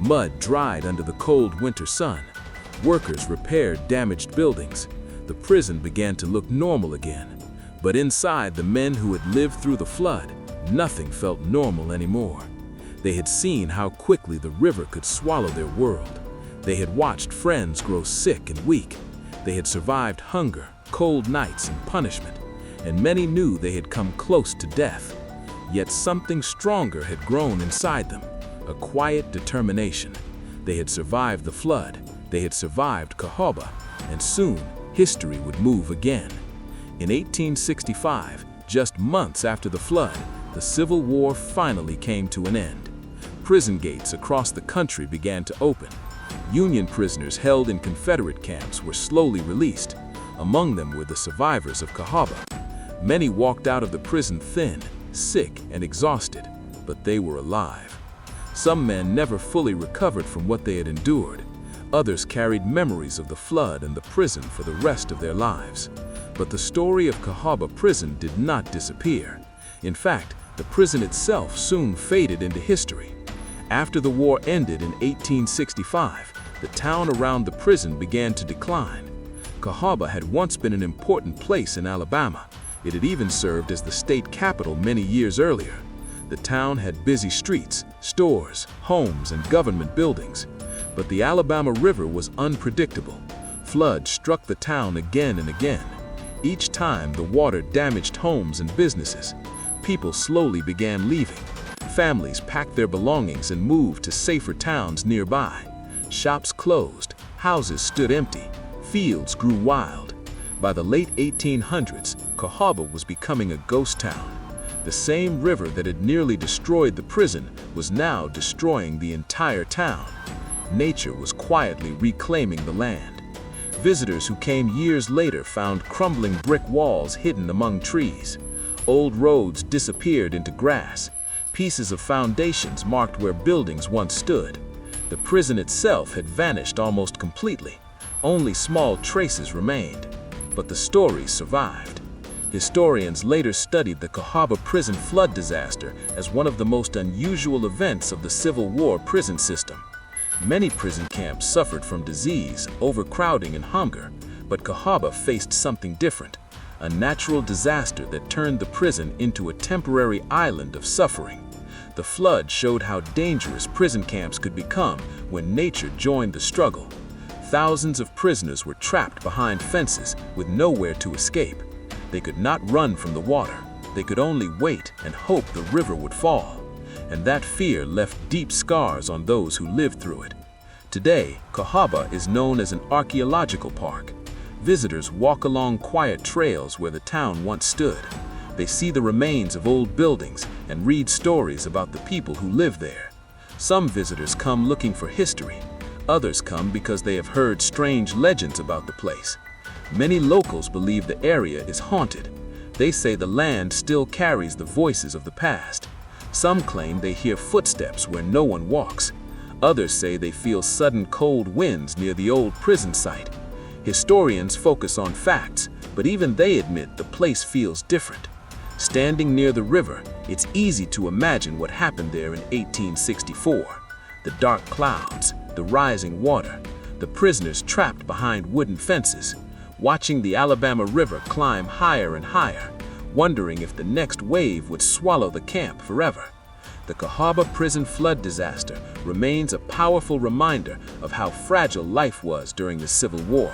Mud dried under the cold winter sun. Workers repaired damaged buildings. The prison began to look normal again. But inside the men who had lived through the flood, nothing felt normal anymore. They had seen how quickly the river could swallow their world. They had watched friends grow sick and weak. They had survived hunger, cold nights, and punishment. And many knew they had come close to death. Yet something stronger had grown inside them, a quiet determination. They had survived the flood. They had survived Cahawba, and soon history would move again. In 1865, just months after the flood, the Civil War finally came to an end. Prison gates across the country began to open. Union prisoners held in Confederate camps were slowly released. Among them were the survivors of Cahawba. Many walked out of the prison thin, sick, and exhausted, but they were alive. Some men never fully recovered from what they had endured. Others carried memories of the flood and the prison for the rest of their lives. But the story of Cahawba Prison did not disappear. In fact, the prison itself soon faded into history. After the war ended in 1865, the town around the prison began to decline. Cahawba had once been an important place in Alabama. It had even served as the state capital many years earlier. The town had busy streets, stores, homes, and government buildings. But the Alabama River was unpredictable. Floods struck the town again and again. Each time, the water damaged homes and businesses. People slowly began leaving. Families packed their belongings and moved to safer towns nearby. Shops closed, houses stood empty, fields grew wild. By the late 1800s, Cahawba was becoming a ghost town. The same river that had nearly destroyed the prison was now destroying the entire town. Nature was quietly reclaiming the land. Visitors who came years later found crumbling brick walls hidden among trees. Old roads disappeared into grass. Pieces of foundations marked where buildings once stood. The prison itself had vanished almost completely. Only small traces remained. But the stories survived. Historians later studied the Cahawba Prison flood disaster as one of the most unusual events of the Civil War prison system. Many prison camps suffered from disease, overcrowding, and hunger, but Cahawba faced something different, a natural disaster that turned the prison into a temporary island of suffering. The flood showed how dangerous prison camps could become when nature joined the struggle. Thousands of prisoners were trapped behind fences with nowhere to escape. They could not run from the water. They could only wait and hope the river would fall. And that fear left deep scars on those who lived through it. Today, Cahawba is known as an archaeological park. Visitors walk along quiet trails where the town once stood. They see the remains of old buildings and read stories about the people who lived there. Some visitors come looking for history. Others come because they have heard strange legends about the place. Many locals believe the area is haunted. They say the land still carries the voices of the past. Some claim they hear footsteps where no one walks. Others say they feel sudden cold winds near the old prison site. Historians focus on facts, but even they admit the place feels different. Standing near the river, it's easy to imagine what happened there in 1864. The dark clouds, the rising water, the prisoners trapped behind wooden fences, watching the Alabama River climb higher and higher, wondering if the next wave would swallow the camp forever. The Cahawba Prison flood disaster remains a powerful reminder of how fragile life was during the Civil War.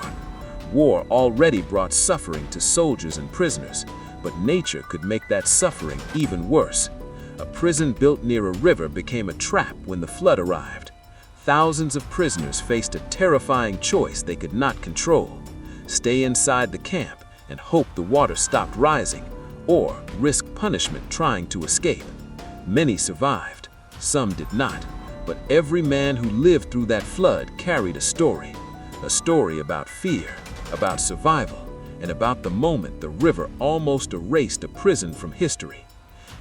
War already brought suffering to soldiers and prisoners, but nature could make that suffering even worse. A prison built near a river became a trap when the flood arrived. Thousands of prisoners faced a terrifying choice they could not control: stay inside the camp and hope the water stopped rising, or risk punishment trying to escape. Many survived, some did not, but every man who lived through that flood carried a story about fear, about survival, and about the moment the river almost erased a prison from history.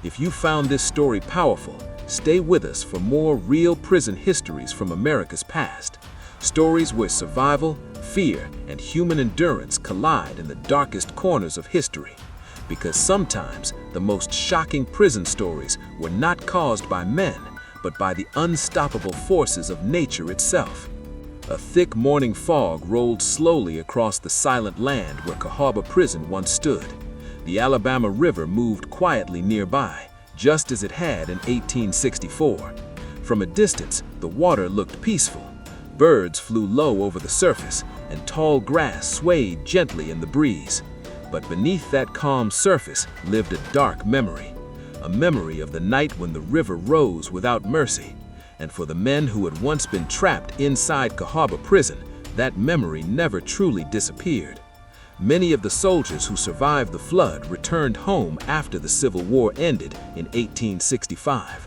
If you found this story powerful, stay with us for more real prison histories from America's past. Stories where survival, fear, and human endurance collide in the darkest corners of history. Because sometimes the most shocking prison stories were not caused by men, but by the unstoppable forces of nature itself. A thick morning fog rolled slowly across the silent land where Cahawba Prison once stood. The Alabama River moved quietly nearby, just as it had in 1864. From a distance, the water looked peaceful. Birds flew low over the surface, and tall grass swayed gently in the breeze. But beneath that calm surface lived a dark memory, a memory of the night when the river rose without mercy. And for the men who had once been trapped inside Cahawba Prison, that memory never truly disappeared. Many of the soldiers who survived the flood returned home after the Civil War ended in 1865.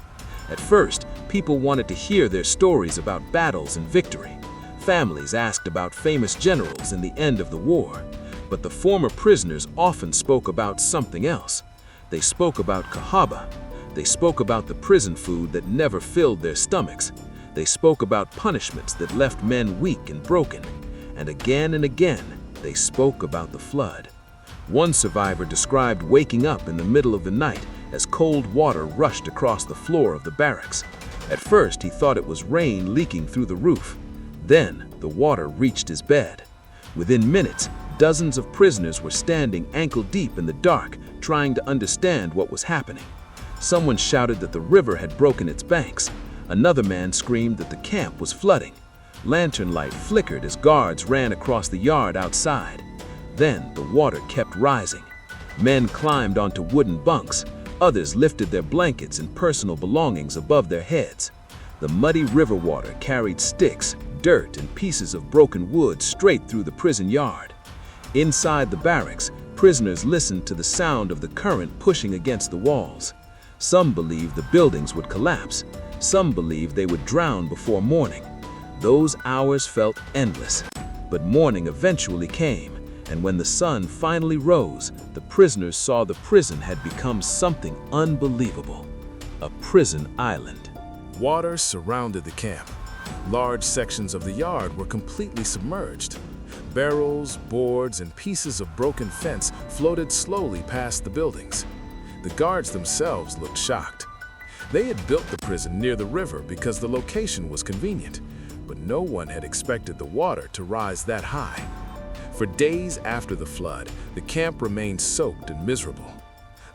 At first, people wanted to hear their stories about battles and victory. Families asked about famous generals in the end of the war. But the former prisoners often spoke about something else. They spoke about Cahawba. They spoke about the prison food that never filled their stomachs. They spoke about punishments that left men weak and broken. And again, they spoke about the flood. One survivor described waking up in the middle of the night as cold water rushed across the floor of the barracks. At first, he thought it was rain leaking through the roof. Then, the water reached his bed. Within minutes, dozens of prisoners were standing ankle-deep in the dark, trying to understand what was happening. Someone shouted that the river had broken its banks. Another man screamed that the camp was flooding. Lantern light flickered as guards ran across the yard outside. Then the water kept rising. Men climbed onto wooden bunks. Others lifted their blankets and personal belongings above their heads. The muddy river water carried sticks, dirt, and pieces of broken wood straight through the prison yard. Inside the barracks, prisoners listened to the sound of the current pushing against the walls. Some believed the buildings would collapse. Some believed they would drown before morning. Those hours felt endless. But morning eventually came, and when the sun finally rose, the prisoners saw the prison had become something unbelievable: a prison island. Water surrounded the camp. Large sections of the yard were completely submerged. Barrels, boards, and pieces of broken fence floated slowly past the buildings. The guards themselves looked shocked. They had built the prison near the river because the location was convenient, but no one had expected the water to rise that high. For days after the flood, the camp remained soaked and miserable.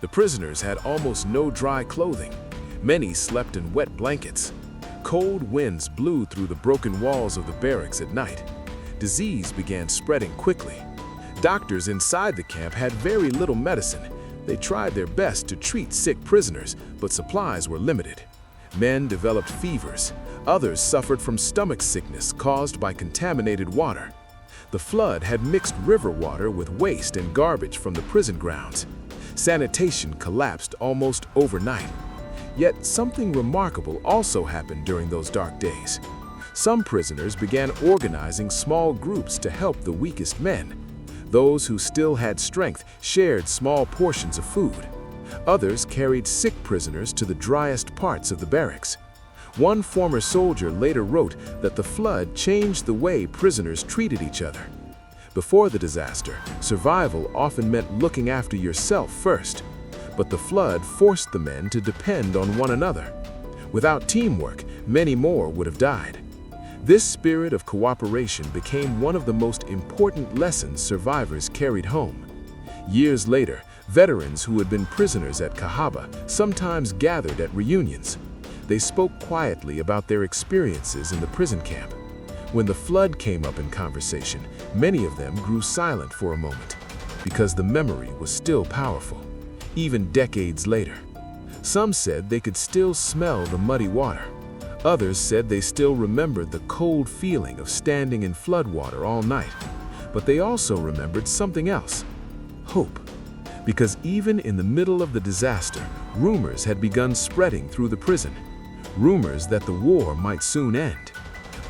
The prisoners had almost no dry clothing. Many slept in wet blankets. Cold winds blew through the broken walls of the barracks at night. Disease began spreading quickly. Doctors inside the camp had very little medicine. They tried their best to treat sick prisoners, but supplies were limited. Men developed fevers. Others suffered from stomach sickness caused by contaminated water. The flood had mixed river water with waste and garbage from the prison grounds. Sanitation collapsed almost overnight. Yet something remarkable also happened during those dark days. Some prisoners began organizing small groups to help the weakest men. Those who still had strength shared small portions of food. Others carried sick prisoners to the driest parts of the barracks. One former soldier later wrote that the flood changed the way prisoners treated each other. Before the disaster, survival often meant looking after yourself first, but the flood forced the men to depend on one another. Without teamwork, many more would have died. This spirit of cooperation became one of the most important lessons survivors carried home. Years later, veterans who had been prisoners at Cahawba sometimes gathered at reunions. They spoke quietly about their experiences in the prison camp. When the flood came up in conversation, many of them grew silent for a moment, because the memory was still powerful, even decades later. Some said they could still smell the muddy water. Others said they still remembered the cold feeling of standing in floodwater all night. But they also remembered something else: hope. Because even in the middle of the disaster, rumors had begun spreading through the prison. Rumors that the war might soon end.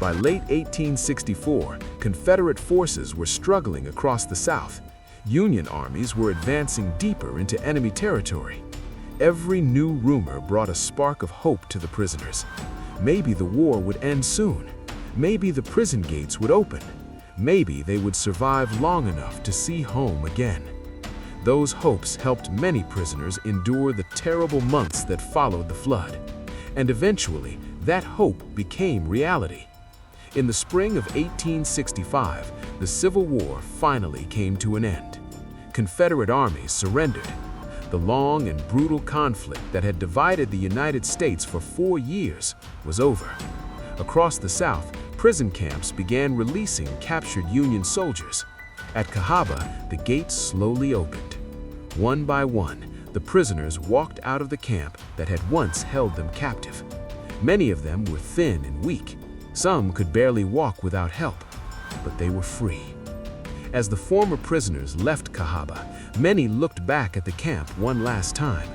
By late 1864, Confederate forces were struggling across the South. Union armies were advancing deeper into enemy territory. Every new rumor brought a spark of hope to the prisoners. Maybe the war would end soon. Maybe the prison gates would open. Maybe they would survive long enough to see home again. Those hopes helped many prisoners endure the terrible months that followed the flood. And eventually, that hope became reality. In the spring of 1865, the Civil War finally came to an end. Confederate armies surrendered. The long and brutal conflict that had divided the United States for 4 years was over. Across the South, prison camps began releasing captured Union soldiers. At Cahawba, the gates slowly opened. One by one, the prisoners walked out of the camp that had once held them captive. Many of them were thin and weak. Some could barely walk without help, but they were free. As the former prisoners left Cahawba, many looked back at the camp one last time.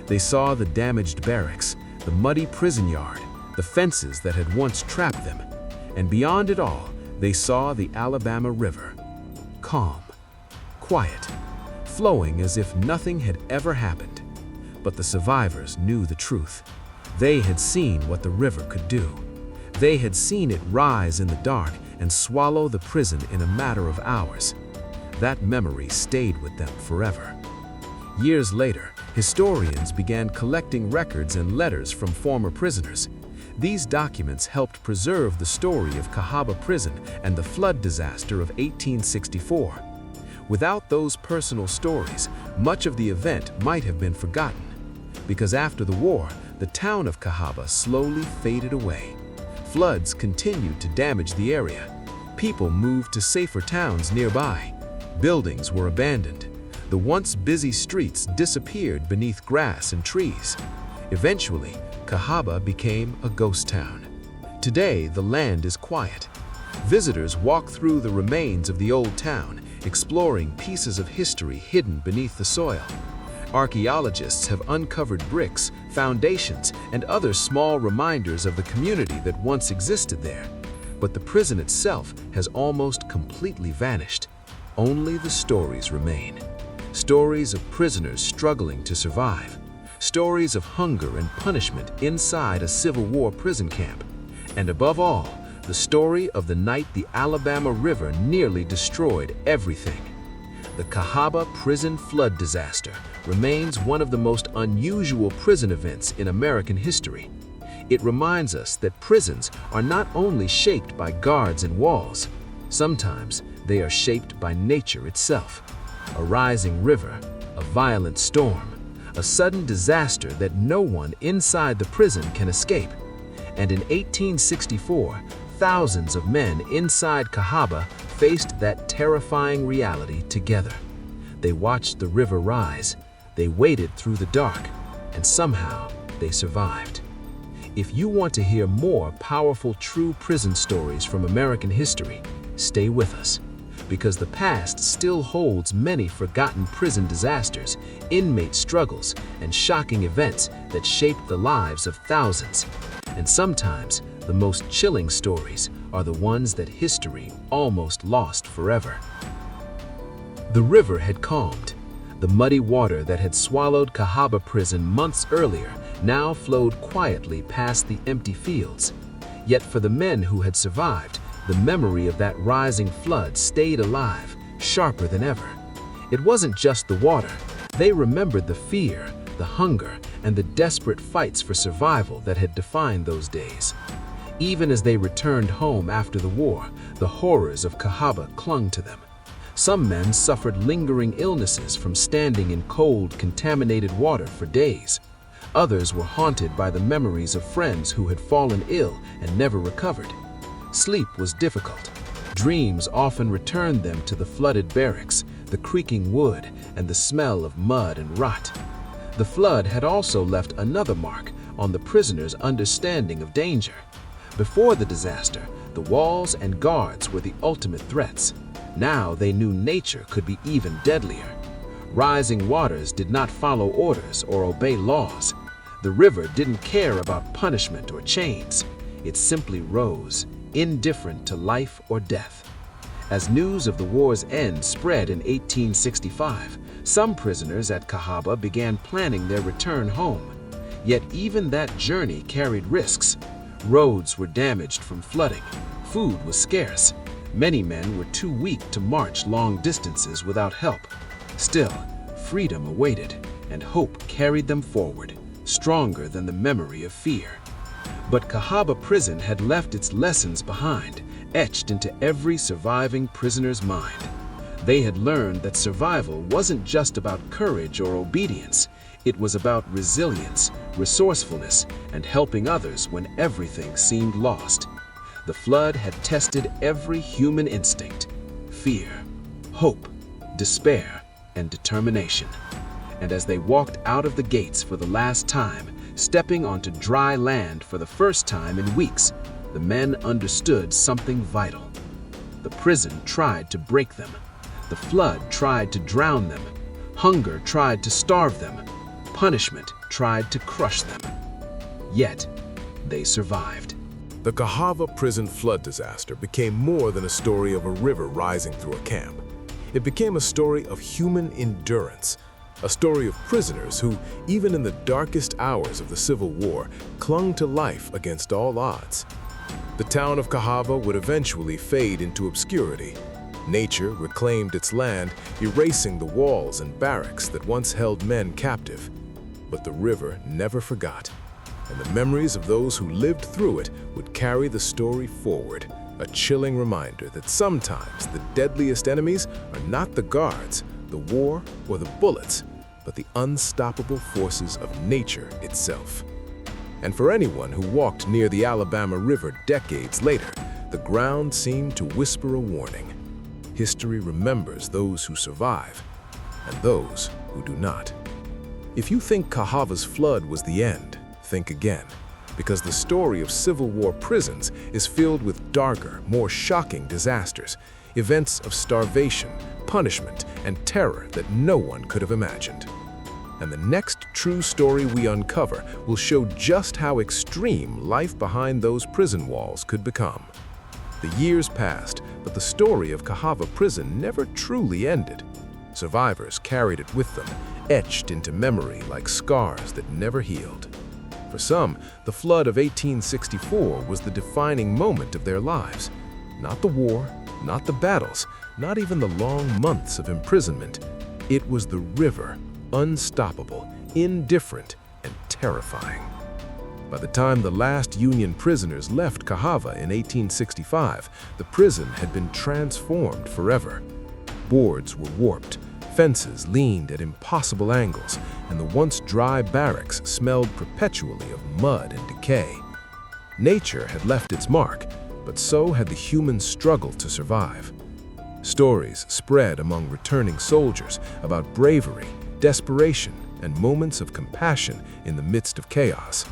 They saw the damaged barracks, the muddy prison yard, the fences that had once trapped them, and beyond it all, they saw the Alabama River, calm, quiet, flowing as if nothing had ever happened. But the survivors knew the truth. They had seen what the river could do. They had seen it rise in the dark and swallow the prison in a matter of hours. That memory stayed with them forever. Years later, historians began collecting records and letters from former prisoners. These documents helped preserve the story of Cahawba Prison and the flood disaster of 1864. Without those personal stories, much of the event might have been forgotten. Because after the war, the town of Cahawba slowly faded away. Floods continued to damage the area. People moved to safer towns nearby. Buildings were abandoned. The once busy streets disappeared beneath grass and trees. Eventually, Cahawba became a ghost town. Today, the land is quiet. Visitors walk through the remains of the old town, exploring pieces of history hidden beneath the soil. Archaeologists have uncovered bricks, foundations, and other small reminders of the community that once existed there. But the prison itself has almost completely vanished. Only the stories remain. Stories of prisoners struggling to survive. Stories of hunger and punishment inside a Civil War prison camp. And above all, the story of the night the Alabama River nearly destroyed everything. The Cahawba prison flood disaster remains one of the most unusual prison events in American history. It reminds us that prisons are not only shaped by guards and walls. Sometimes they are shaped by nature itself. A rising river, a violent storm, a sudden disaster that no one inside the prison can escape. And in 1864, thousands of men inside Cahawba faced that terrifying reality together. They watched the river rise, they waded through the dark, and somehow they survived. If you want to hear more powerful true prison stories from American history, stay with us. because the past still holds many forgotten prison disasters, inmate struggles, and shocking events that shaped the lives of thousands. And sometimes, the most chilling stories are the ones that history almost lost forever. The river had calmed. The muddy water that had swallowed Cahawba Prison months earlier now flowed quietly past the empty fields. Yet for the men who had survived, the memory of that rising flood stayed alive, sharper than ever. It wasn't just the water. They remembered the fear, the hunger, and the desperate fights for survival that had defined those days. Even as they returned home after the war, the horrors of Cahawba clung to them. Some men suffered lingering illnesses from standing in cold, contaminated water for days. Others were haunted by the memories of friends who had fallen ill and never recovered. Sleep was difficult. Dreams often returned them to the flooded barracks, the creaking wood, and the smell of mud and rot. The flood had also left another mark on the prisoners' understanding of danger. Before the disaster, the walls and guards were the ultimate threats. Now they knew nature could be even deadlier. Rising waters did not follow orders or obey laws. The river didn't care about punishment or chains. It simply rose, indifferent to life or death. As news of the war's end spread in 1865, some prisoners at Cahawba began planning their return home. Yet even that journey carried risks. Roads were damaged from flooding. Food was scarce. Many men were too weak to march long distances without help. Still, freedom awaited, and hope carried them forward, stronger than the memory of fear. But Cahawba Prison had left its lessons behind, etched into every surviving prisoner's mind. They had learned that survival wasn't just about courage or obedience. It was about resilience, resourcefulness, and helping others when everything seemed lost. The flood had tested every human instinct: fear, hope, despair, and determination. And as they walked out of the gates for the last time, stepping onto dry land for the first time in weeks, the men understood something vital. The prison tried to break them. The flood tried to drown them. Hunger tried to starve them. Punishment tried to crush them. Yet, they survived. The Cahawba Prison flood disaster became more than a story of a river rising through a camp. It became a story of human endurance, a story of prisoners who, even in the darkest hours of the Civil War, clung to life against all odds. The town of Cahawba would eventually fade into obscurity. Nature reclaimed its land, erasing the walls and barracks that once held men captive. But the river never forgot, and the memories of those who lived through it would carry the story forward, a chilling reminder that sometimes the deadliest enemies are not the guards, the war, or the bullets, but the unstoppable forces of nature itself. And for anyone who walked near the Alabama River decades later, the ground seemed to whisper a warning. History remembers those who survive, and those who do not. If you think Cahawba's flood was the end, think again, because the story of Civil War prisons is filled with darker, more shocking disasters, events of starvation, punishment, and terror that no one could have imagined. And the next true story we uncover will show just how extreme life behind those prison walls could become. The years passed, but the story of Cahawba Prison never truly ended. Survivors carried it with them, etched into memory like scars that never healed. For some, the flood of 1864 was the defining moment of their lives. Not the war, not the battles, not even the long months of imprisonment. It was the river, unstoppable, indifferent, and terrifying. By the time the last Union prisoners left Cahawba in 1865, the prison had been transformed forever. Boards were warped, fences leaned at impossible angles, and the once dry barracks smelled perpetually of mud and decay. Nature had left its mark, but so had the human struggle to survive. Stories spread among returning soldiers about bravery, desperation, and moments of compassion in the midst of chaos.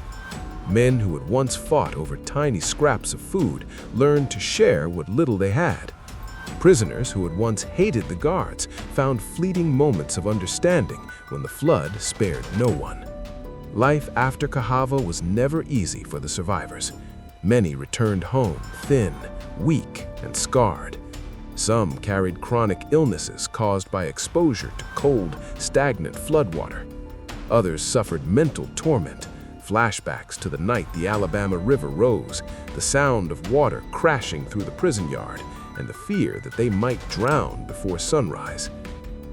Men who had once fought over tiny scraps of food learned to share what little they had. Prisoners who had once hated the guards found fleeting moments of understanding when the flood spared no one. Life after Cahawba was never easy for the survivors. Many returned home thin, weak, and scarred. Some carried chronic illnesses caused by exposure to cold, stagnant floodwater. Others suffered mental torment, flashbacks to the night the Alabama River rose, the sound of water crashing through the prison yard, and the fear that they might drown before sunrise.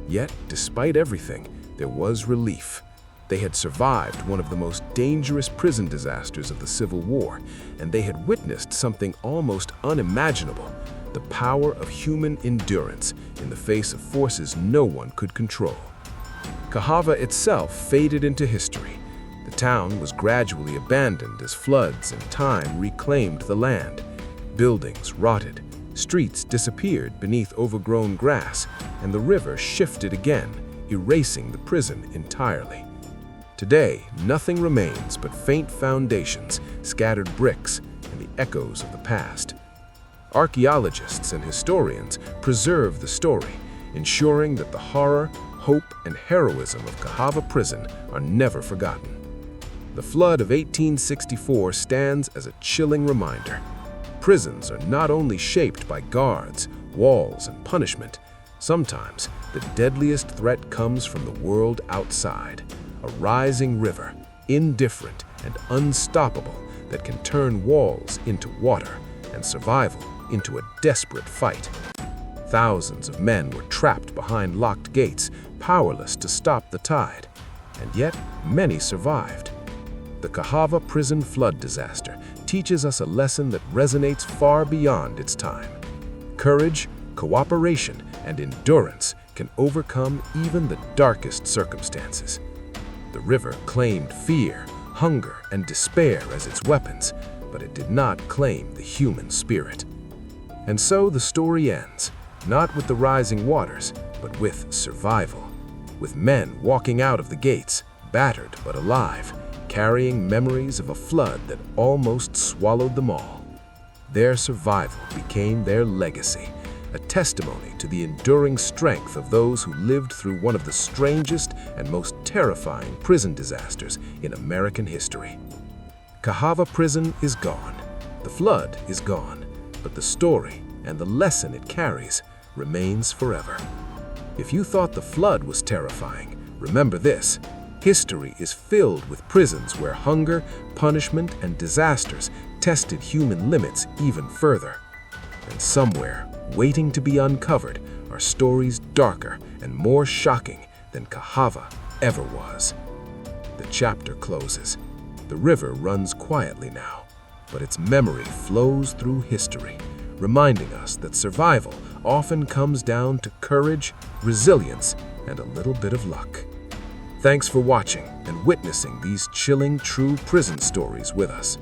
Yet, despite everything, there was relief. They had survived one of the most dangerous prison disasters of the Civil War, and they had witnessed something almost unimaginable: the power of human endurance in the face of forces no one could control. Cahawba itself faded into history. The town was gradually abandoned as floods and time reclaimed the land. Buildings rotted, streets disappeared beneath overgrown grass, and the river shifted again, erasing the prison entirely. Today, nothing remains but faint foundations, scattered bricks, and the echoes of the past. Archaeologists and historians preserve the story, ensuring that the horror, hope, and heroism of Cahawba Prison are never forgotten. The flood of 1864 stands as a chilling reminder. Prisons are not only shaped by guards, walls, and punishment. Sometimes the deadliest threat comes from the world outside, a rising river, indifferent and unstoppable, that can turn walls into water and survival into a desperate fight. Thousands of men were trapped behind locked gates, powerless to stop the tide, and yet many survived. The Cahawba Prison flood disaster teaches us a lesson that resonates far beyond its time. Courage, cooperation, and endurance can overcome even the darkest circumstances. The river claimed fear, hunger, and despair as its weapons, but it did not claim the human spirit. And so the story ends, not with the rising waters, but with survival, with men walking out of the gates, battered but alive, carrying memories of a flood that almost swallowed them all. Their survival became their legacy, a testimony to the enduring strength of those who lived through one of the strangest and most terrifying prison disasters in American history. Cahawba Prison is gone. The flood is gone, but the story and the lesson it carries remains forever. If you thought the flood was terrifying, remember this: history is filled with prisons where hunger, punishment, and disasters tested human limits even further. And somewhere, waiting to be uncovered, are stories darker and more shocking than Cahawba ever was. The chapter closes. The river runs quietly now, but its memory flows through history, reminding us that survival often comes down to courage, resilience, and a little bit of luck. Thanks for watching and witnessing these chilling true prison stories with us.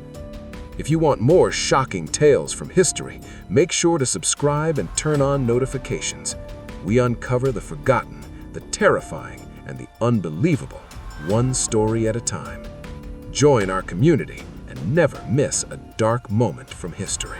If you want more shocking tales from history, make sure to subscribe and turn on notifications. We uncover the forgotten, the terrifying, and the unbelievable, one story at a time. Join our community and never miss a dark moment from history.